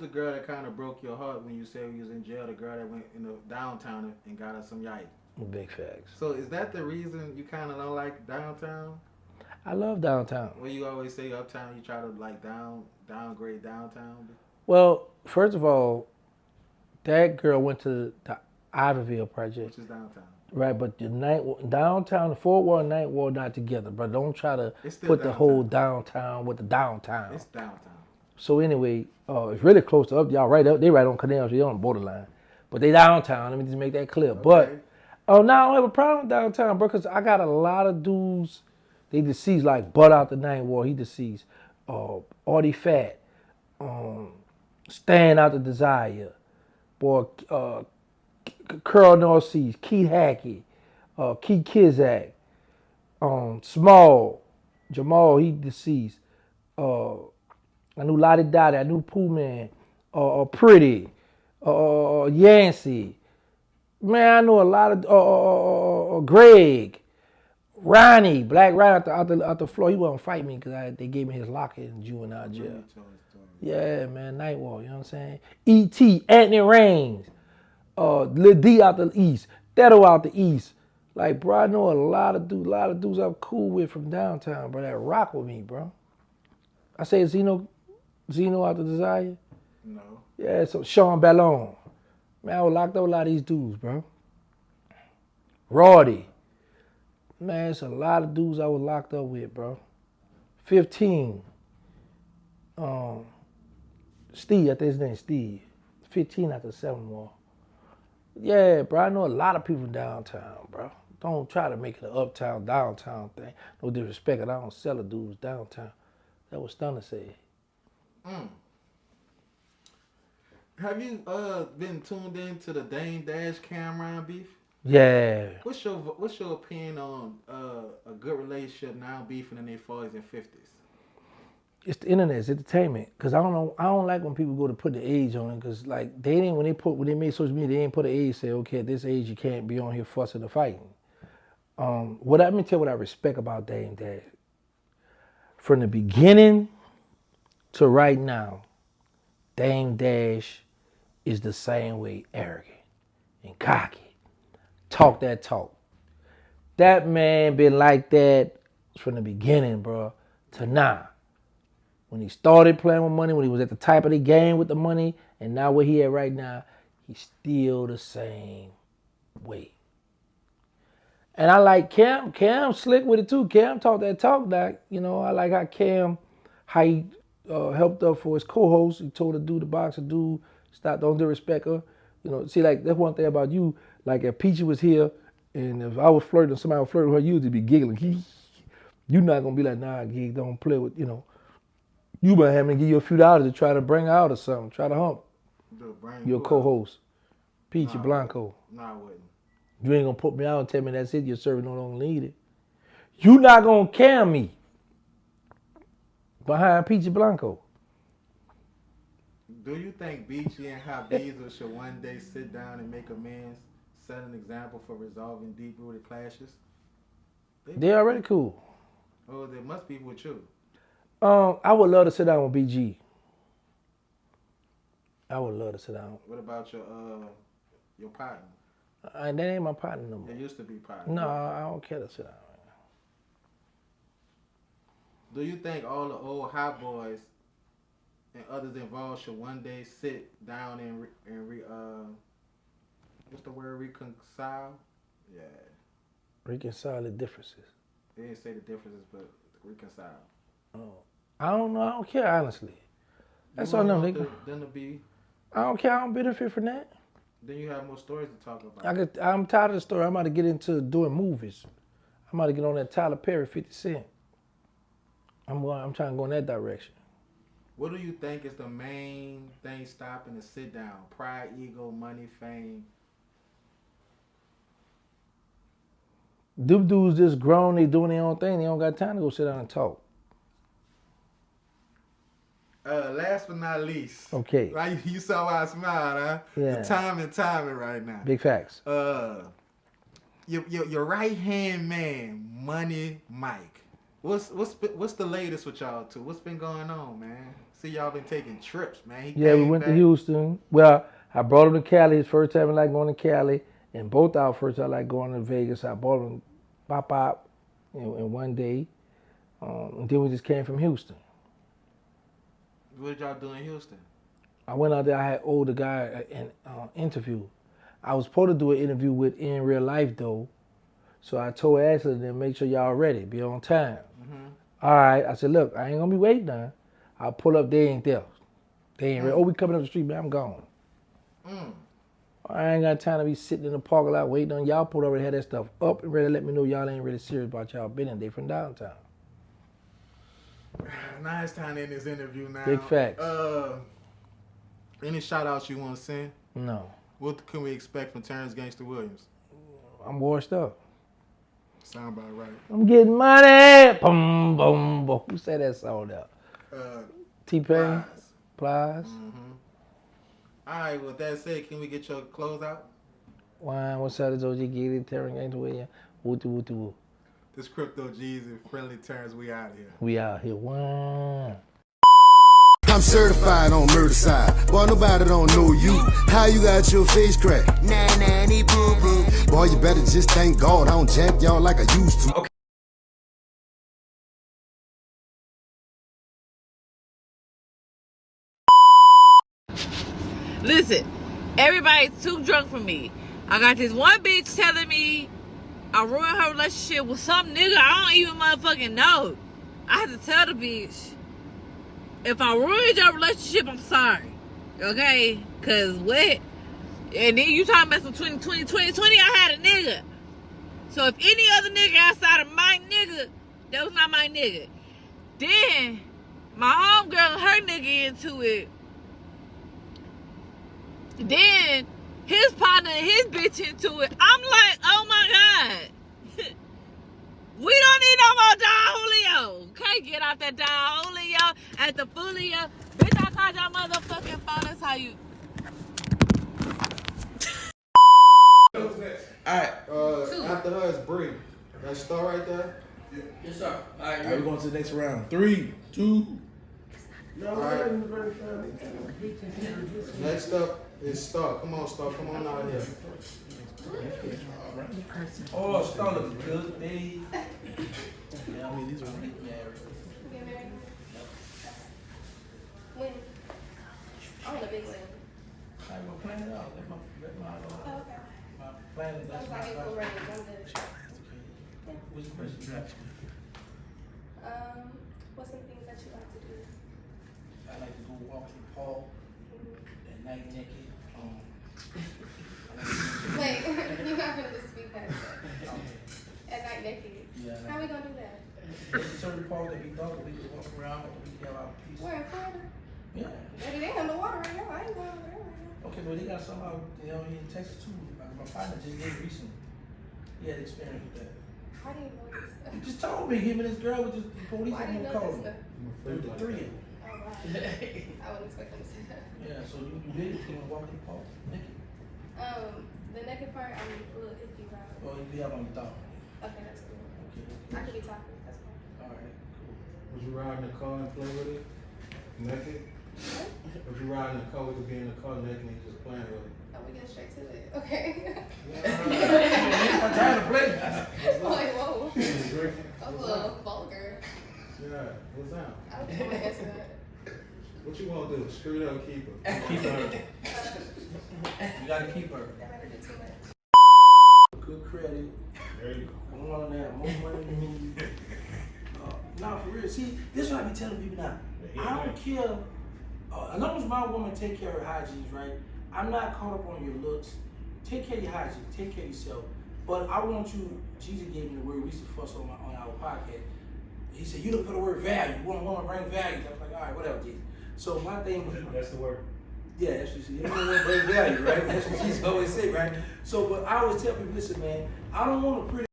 [SPEAKER 6] the girl that kind of broke your heart when you said you was in jail. The girl that went in the downtown and got us some yikes.
[SPEAKER 7] Big facts.
[SPEAKER 6] So is that the reason you kind of don't like downtown?
[SPEAKER 7] I love downtown.
[SPEAKER 6] Well, you always say uptown. You try to like downgrade downtown.
[SPEAKER 7] Well, first of all, that girl went to the Iberville project,
[SPEAKER 6] Which is downtown.
[SPEAKER 7] right? But the downtown, the Fort Worth and Ninth Ward not together. But don't try to
[SPEAKER 6] It's still
[SPEAKER 7] put the whole
[SPEAKER 6] downtown.
[SPEAKER 7] downtown with the downtown.
[SPEAKER 6] It's downtown.
[SPEAKER 7] So anyway, it's really close to up. Y'all right up. They right on Canal Street, on the borderline. But they downtown. Let me just make that clear.
[SPEAKER 6] Okay.
[SPEAKER 7] But now I don't have a problem with downtown, bro, because I got a lot of dudes. They deceased, like Bud out the Ninth Ward. He deceased. Artie Fat. Stan out the Desire. Boy, Curl North Seas. Keith Hackey. Keith Kizak. Small. Jamal, he deceased. I knew Lottie Dottie. I knew Pooh Man. Pretty. Yancey. Man, I know a lot of Greg. Ronnie. Black Ronnie out the floor. He wasn't fight me because they gave me his locker in juvenile jail. Yeah, man. Nightwalk, you know what I'm saying? E.T. Anthony Raines. Lil D out the east. Theto out the east. Like, bro, I know a lot of dudes I'm cool with from downtown, bro, that rock with me, bro. I say Zeno out the Desire?
[SPEAKER 6] No.
[SPEAKER 7] Yeah, so Sean Ballon. Man, I was locked up with a lot of these dudes, bro. Roddy. Man, it's a lot of dudes I was locked up with, bro. 15. Steve, I think his name's Steve. 15 after 7 more. Yeah, bro, I know a lot of people downtown, bro. Don't try to make it an uptown, downtown thing. No disrespect, I don't sell the dudes downtown. That was Stunner said.
[SPEAKER 6] Have you been tuned into the Dame Dash Cameron beef?
[SPEAKER 7] Yeah.
[SPEAKER 6] What's your opinion on a good relationship now beefing in their 40s and 50s?
[SPEAKER 7] It's the internet, it's entertainment. Cause I don't like when people go to put the age on it. Cause like when they made social media, they didn't put an age. Say, okay, at this age you can't be on here fussing or fighting. Let me tell you what I respect about Dame Dash. From the beginning to right now, Dame Dash is the same way, arrogant and cocky. Talk that talk. That man been like that from the beginning, bro, to now. When he started playing with money, when he was at the type of the game with the money, and now where he at right now, he's still the same way. And I like Cam. Cam slick with it too. Cam talk that talk, Doc. You know, I like how he helped up for his co-host. He told the dude, the boxer dude, stop, don't disrespect her. You know, see, like, that's one thing about you. Like, if Peachy was here, and if I was flirting, somebody was flirting with her, you'd be giggling. You're not going to be like, nah, gig, don't play with, you know. You might have to give you a few dollars to try to bring her out or something. Try to hump your co-host, Peachy Blanco.
[SPEAKER 6] No, I wouldn't.
[SPEAKER 7] You ain't going to put me out and tell me that's it. Your servant no longer need it. You not going to cam me behind Peachy Blanco.
[SPEAKER 6] Do you think Beachy and Habiza should one day sit down and make amends, set an example for resolving deep-rooted clashes?
[SPEAKER 7] They already cool.
[SPEAKER 6] Oh, they must be with you.
[SPEAKER 7] I would love to sit down with BG. I would love to sit down.
[SPEAKER 6] What about your partner?
[SPEAKER 7] That ain't my partner no more.
[SPEAKER 6] It used to be partner.
[SPEAKER 7] No, I don't care to sit down right now.
[SPEAKER 6] Do you think all the old hot boys and others involved should one day sit down and what's the word, reconcile? Yeah.
[SPEAKER 7] Reconcile the differences.
[SPEAKER 6] They didn't say the differences, but reconcile.
[SPEAKER 7] Oh. I don't know. I don't care, honestly. That's all them niggas.
[SPEAKER 6] Then to be.
[SPEAKER 7] I don't care. I don't benefit from that.
[SPEAKER 6] Then you have more stories to talk about.
[SPEAKER 7] I'm tired of the story. I'm about to get into doing movies. I'm about to get on that Tyler Perry, 50 Cent. I'm trying to go in that direction.
[SPEAKER 6] What do you think is the main thing stopping the sit down? Pride, ego, money, fame?
[SPEAKER 7] Them dudes just grown, they doing their own thing. They don't got time to go sit down and talk.
[SPEAKER 6] Last but not least.
[SPEAKER 7] Okay.
[SPEAKER 6] Right, you saw why I smiled, huh?
[SPEAKER 7] Yeah.
[SPEAKER 6] The timing right now.
[SPEAKER 7] Big facts.
[SPEAKER 6] Your right hand man, Money Mike. What's the latest with y'all two? What's been going on, man? See, y'all been taking trips, man.
[SPEAKER 7] We went to Houston. Well, I brought him to Cali. His first time I like going to Cali. And both our first I like going to Vegas. I bought him pop in one day. And then we just came from Houston.
[SPEAKER 6] What did y'all do in Houston?
[SPEAKER 7] I went out there. I had owed the guy an interview. I was supposed to do an interview with In Real Life, though. So I told Ashley to make sure y'all ready, be on time. Mm-hmm. All right. I said, look, I ain't going to be waiting now. I'll pull up. They ain't there. They ain't ready. Oh, we coming up the street, man. I'm gone. I ain't got time to be sitting in the parking lot waiting on y'all. Pull over and have that stuff up and ready to let me know y'all ain't really serious about y'all being there from downtown.
[SPEAKER 6] Now it's time to end this interview now.
[SPEAKER 7] Big facts.
[SPEAKER 6] Any shout outs you want to send?
[SPEAKER 7] No.
[SPEAKER 6] What can we expect from Terrance Gangster Williams?
[SPEAKER 7] I'm washed up.
[SPEAKER 6] Sound about right.
[SPEAKER 7] I'm getting money. Boom, boom, boom. Who said that song there? T-Pain? Plies.
[SPEAKER 6] Mm-hmm. All right, with that said, can we get your closeout?
[SPEAKER 7] Wine, what's up? It's OG Giddy, Terrance Gangster Williams. Wooty, wooty, woo.
[SPEAKER 6] This Crypto Jeezy, Friendly Terrance, we out here.
[SPEAKER 7] We out here. Wine.
[SPEAKER 10] I'm certified on murder side. Boy, nobody don't know you. How you got your face cracked? Nanny boo boo. Boy, you better just thank God I don't jack y'all like I used to. Okay.
[SPEAKER 12] Listen, everybody's too drunk for me. I got this one bitch telling me I ruined her relationship with some nigga I don't even motherfucking know. I had to tell the bitch, if I ruined your relationship, I'm sorry. Okay? Cause what? And then you talking about some 2020, I had a nigga. So if any other nigga outside of my nigga, that was not my nigga. Then my homegirl and her nigga into it. Then his partner and his bitch into it. I'm like, oh my God. We don't need no more Don Julio. Okay, get out that Don Julio at the Fulio. Bitch, I called your motherfucking phone. That's how you.
[SPEAKER 6] Alright, after her is Bree. Let's start right there.
[SPEAKER 7] Yes, sir. All right, we're going to the next round. 3, 2.
[SPEAKER 6] Alright. Next up is Star. Come on, Star. Come on out here.
[SPEAKER 7] Oh, Star looks good, babe. Yeah, I mean, these are married.
[SPEAKER 4] When? I want a big one.
[SPEAKER 7] I ain't gonna plan it out. Let my
[SPEAKER 4] Okay.
[SPEAKER 7] my plan is that's my
[SPEAKER 4] I get full range. I'm good.
[SPEAKER 7] Which question you got?
[SPEAKER 4] What's some things that you like to do?
[SPEAKER 7] I like to go walk in the park at night naked.
[SPEAKER 4] Wait, you're not gonna just speak past that. At night naked.
[SPEAKER 7] Yeah.
[SPEAKER 4] How we gonna do that?
[SPEAKER 7] There's a certain park that we dark, we can walk around, we can have our peace.
[SPEAKER 4] Where in Florida?
[SPEAKER 7] Yeah.
[SPEAKER 4] Baby, they underwater right now. I ain't going over there right now.
[SPEAKER 7] Okay, but they got some out here in Texas too. My partner just did recently. He had experience with that.
[SPEAKER 4] I didn't know this stuff.
[SPEAKER 7] You just told me him and his girl was just the police
[SPEAKER 4] Why
[SPEAKER 7] and
[SPEAKER 4] didn't
[SPEAKER 7] gonna
[SPEAKER 4] know
[SPEAKER 7] call
[SPEAKER 4] this
[SPEAKER 7] him.
[SPEAKER 4] stuff?
[SPEAKER 7] The three of them.
[SPEAKER 4] Oh, wow. I wouldn't expect them to say that.
[SPEAKER 7] Yeah, so you did it, you wanna walk in the park naked.
[SPEAKER 4] The naked part, I'm a little iffy about.
[SPEAKER 7] Or you have on your thumb.
[SPEAKER 4] Okay, that's cool.
[SPEAKER 7] Okay.
[SPEAKER 4] I could be talking. That's fine.
[SPEAKER 7] Alright, cool.
[SPEAKER 6] Would you ride in the car and play with it? Naked? Would you ride in the car with it, be in the car naked and just playing with it?
[SPEAKER 4] Oh, we get straight to it. Okay.
[SPEAKER 7] I'm trying to play.
[SPEAKER 4] Like, whoa.
[SPEAKER 6] Drink?
[SPEAKER 4] That was a little vulgar.
[SPEAKER 6] Yeah, what's that?
[SPEAKER 4] I don't want to answer that.
[SPEAKER 6] What you want to do? Straight up keep her.
[SPEAKER 7] Keep her. You gotta keep her.
[SPEAKER 4] That might be too much.
[SPEAKER 7] Good credit.
[SPEAKER 6] There you go.
[SPEAKER 7] I want to have more money than you. Nah, for real. See, this is what I be telling people now. I don't care. As long as my woman take care of her hygiene, right? I'm not caught up on your looks. Take care of your hygiene. Take care of yourself. But I want you. Jesus gave me the word. We used to fuss on our podcast. He said, "You look for the word value. You want to bring value." I was like, "All right, whatever, Jesus." So my thing was,
[SPEAKER 6] that's the word.
[SPEAKER 7] yeah, that's what she said. You want to bring value, right? That's what she's always say, right? So, but I always tell people, listen, man, I don't want a pretty.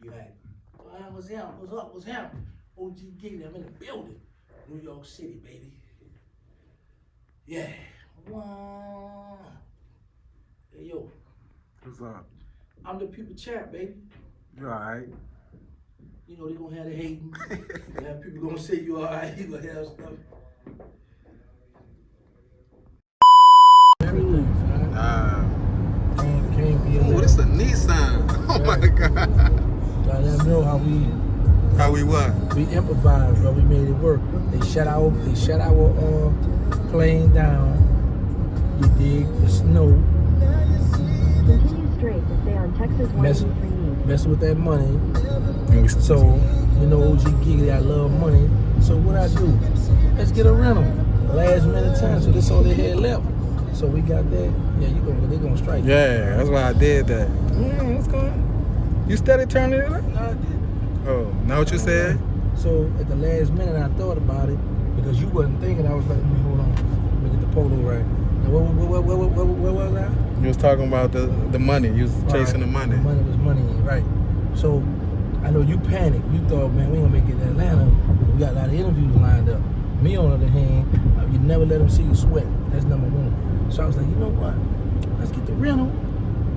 [SPEAKER 7] You like, what's him? What's up? What's him? OG Giggity, I'm in the building. New York City, baby. Yeah. Wow. Hey, yo.
[SPEAKER 6] What's up?
[SPEAKER 7] I'm the people champ, baby.
[SPEAKER 6] You alright?
[SPEAKER 7] You know, they gonna have the hating. Yeah, people gonna say you alright. You gonna have stuff. Everything, fam. Can't be
[SPEAKER 6] Oh, this is a Nissan. Oh my God.
[SPEAKER 7] Let them know
[SPEAKER 6] How we what?
[SPEAKER 7] we improvised, but we made it work. They shut our plane down. You dig the snow.
[SPEAKER 13] Continue straight to stay on Texas 183.
[SPEAKER 7] Messing with that money. So, you know, OG Giggity, I love money. So what I do? Let's get a rental. Last minute time, so this all they had left. So we got that. Yeah, they gonna strike.
[SPEAKER 6] Yeah, that's why I did that.
[SPEAKER 7] Yeah, what's going on?
[SPEAKER 6] You steady turning it up?
[SPEAKER 7] No, I did.
[SPEAKER 6] Oh, know what you said?
[SPEAKER 7] So at the last minute, I thought about it because you wasn't thinking. I was like, hold on, let me get the polo right. Now, where was I?
[SPEAKER 6] You was talking about the money. You was chasing the money.
[SPEAKER 7] The money was money, right? So I know you panicked. You thought, man, we gonna make it to Atlanta. We got a lot of interviews lined up. Me, on the other hand, you never let them see you sweat. That's number one. So I was like, you know what? Let's get the rental,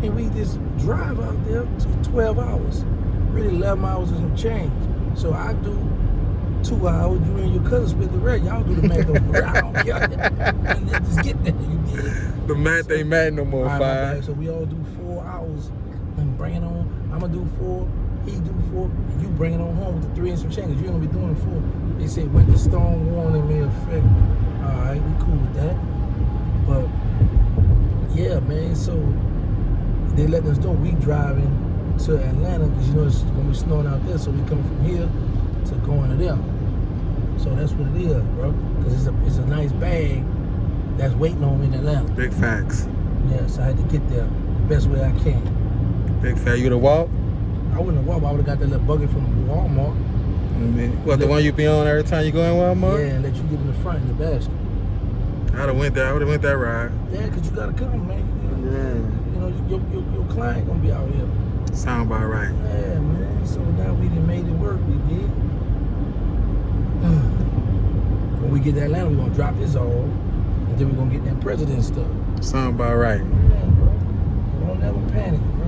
[SPEAKER 7] and we just drive out there to 12 hours. Really 11 hours and some change. So I do 2 hours, you and your cousin split the rest. Y'all do the math over. I don't care. Just get there, you did.
[SPEAKER 6] The math ain't mad no more,
[SPEAKER 7] Right, so we all do 4 hours and bring it on. I'm gonna do 4, he do 4, and you bring it on home with the 3 and some change. You're gonna be doing 4. They say winter storm warning may affect. All right, we cool with that. But yeah, man, so they let us know we driving to Atlanta because you know it's gonna be snowing out there, so we coming from here to going to them. So that's what it is, bro. Because it's a nice bag that's waiting on me in Atlanta.
[SPEAKER 6] Big facts.
[SPEAKER 7] Yeah, so I had to get there the best way I can.
[SPEAKER 6] Big fact. You the walk?
[SPEAKER 7] I wouldn't have walked. I would have got that little bucket from Walmart.
[SPEAKER 6] What, the one you be on every time you go in Walmart?
[SPEAKER 7] Yeah, and let you get in the front in the basket.
[SPEAKER 6] I would have went that ride.
[SPEAKER 7] Yeah, because you got to come, man. You know, your client going to be out here.
[SPEAKER 6] Sound about right.
[SPEAKER 7] Yeah, man. So now we done made it work. We did. When we get to Atlanta, we're going to drop this all. And then we're going to get that president stuff.
[SPEAKER 6] Sound about right.
[SPEAKER 7] Yeah, bro. Don't never panic, bro.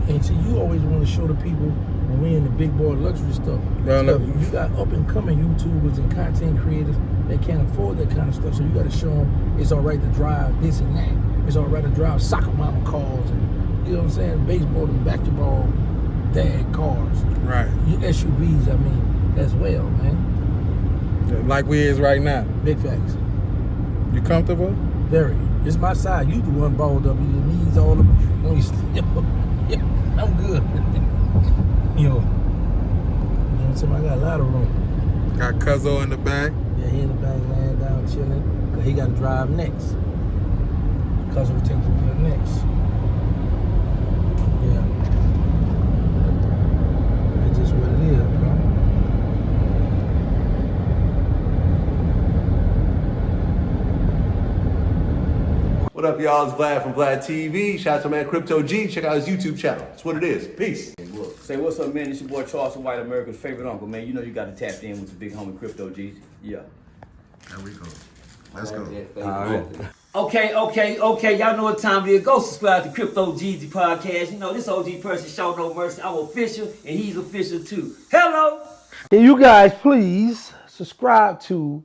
[SPEAKER 7] And see, you always want to show the people when we're in the big boy luxury stuff.
[SPEAKER 6] Well, look,
[SPEAKER 7] you got up and coming YouTubers and content creators that can't afford that kind of stuff. So you got to show them it's all right to drive this and that. It's all right to drive soccer mama cars and, you know what I'm saying, baseball and basketball dad cars.
[SPEAKER 6] Right.
[SPEAKER 7] SUVs, I mean, as well, man.
[SPEAKER 6] Like we is right now.
[SPEAKER 7] Big facts.
[SPEAKER 6] You comfortable?
[SPEAKER 7] Very. It's my side. You the one balled up. Your knees all up. Yeah, I'm good. You know what I'm saying? I got a lot of room.
[SPEAKER 6] Got Cuzzo in the back.
[SPEAKER 7] Yeah, he in the back laying down chilling. Cause he got to drive next. Cuzzo will take the wheel next. Yeah. That's just what it is, bro.
[SPEAKER 14] What up, y'all? It's Vlad from Vlad TV. Shout out to man Crypto G. Check out his YouTube channel. That's what it is. Peace.
[SPEAKER 15] Say what's up, man? It's your boy Charleston White, America's favorite uncle, man. You know you got to tap in with the big homie Crypto G. Yeah.
[SPEAKER 10] There we go. Let's go.
[SPEAKER 15] All right. Okay. Y'all know what time it is. Go subscribe to Crypto Jeezy Podcast. You know, this OG person show no mercy. I'm official, and he's official too. Hello.
[SPEAKER 7] Can you guys please subscribe to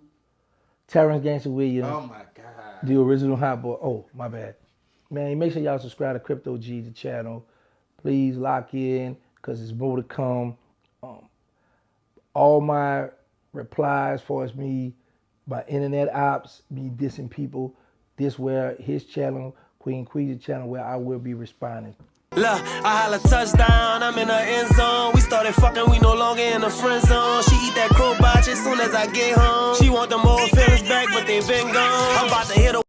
[SPEAKER 7] Terrance Gangsta Williams?
[SPEAKER 6] Oh my God.
[SPEAKER 7] The original hot boy. Oh, my bad. Man, make sure y'all subscribe to Crypto Jeezy channel. Please lock in, because there's more to come. All my replies for us, me, my internet ops, me dissing people, this where his channel, Queen Queezy channel, where I will be responding.
[SPEAKER 16] Look, I holla touchdown, I'm in the end zone. We started fucking, we no longer in the friend zone. She eat that crowbar as soon as I get home. She want them old feelings back, but they been gone. I'm about to hit her.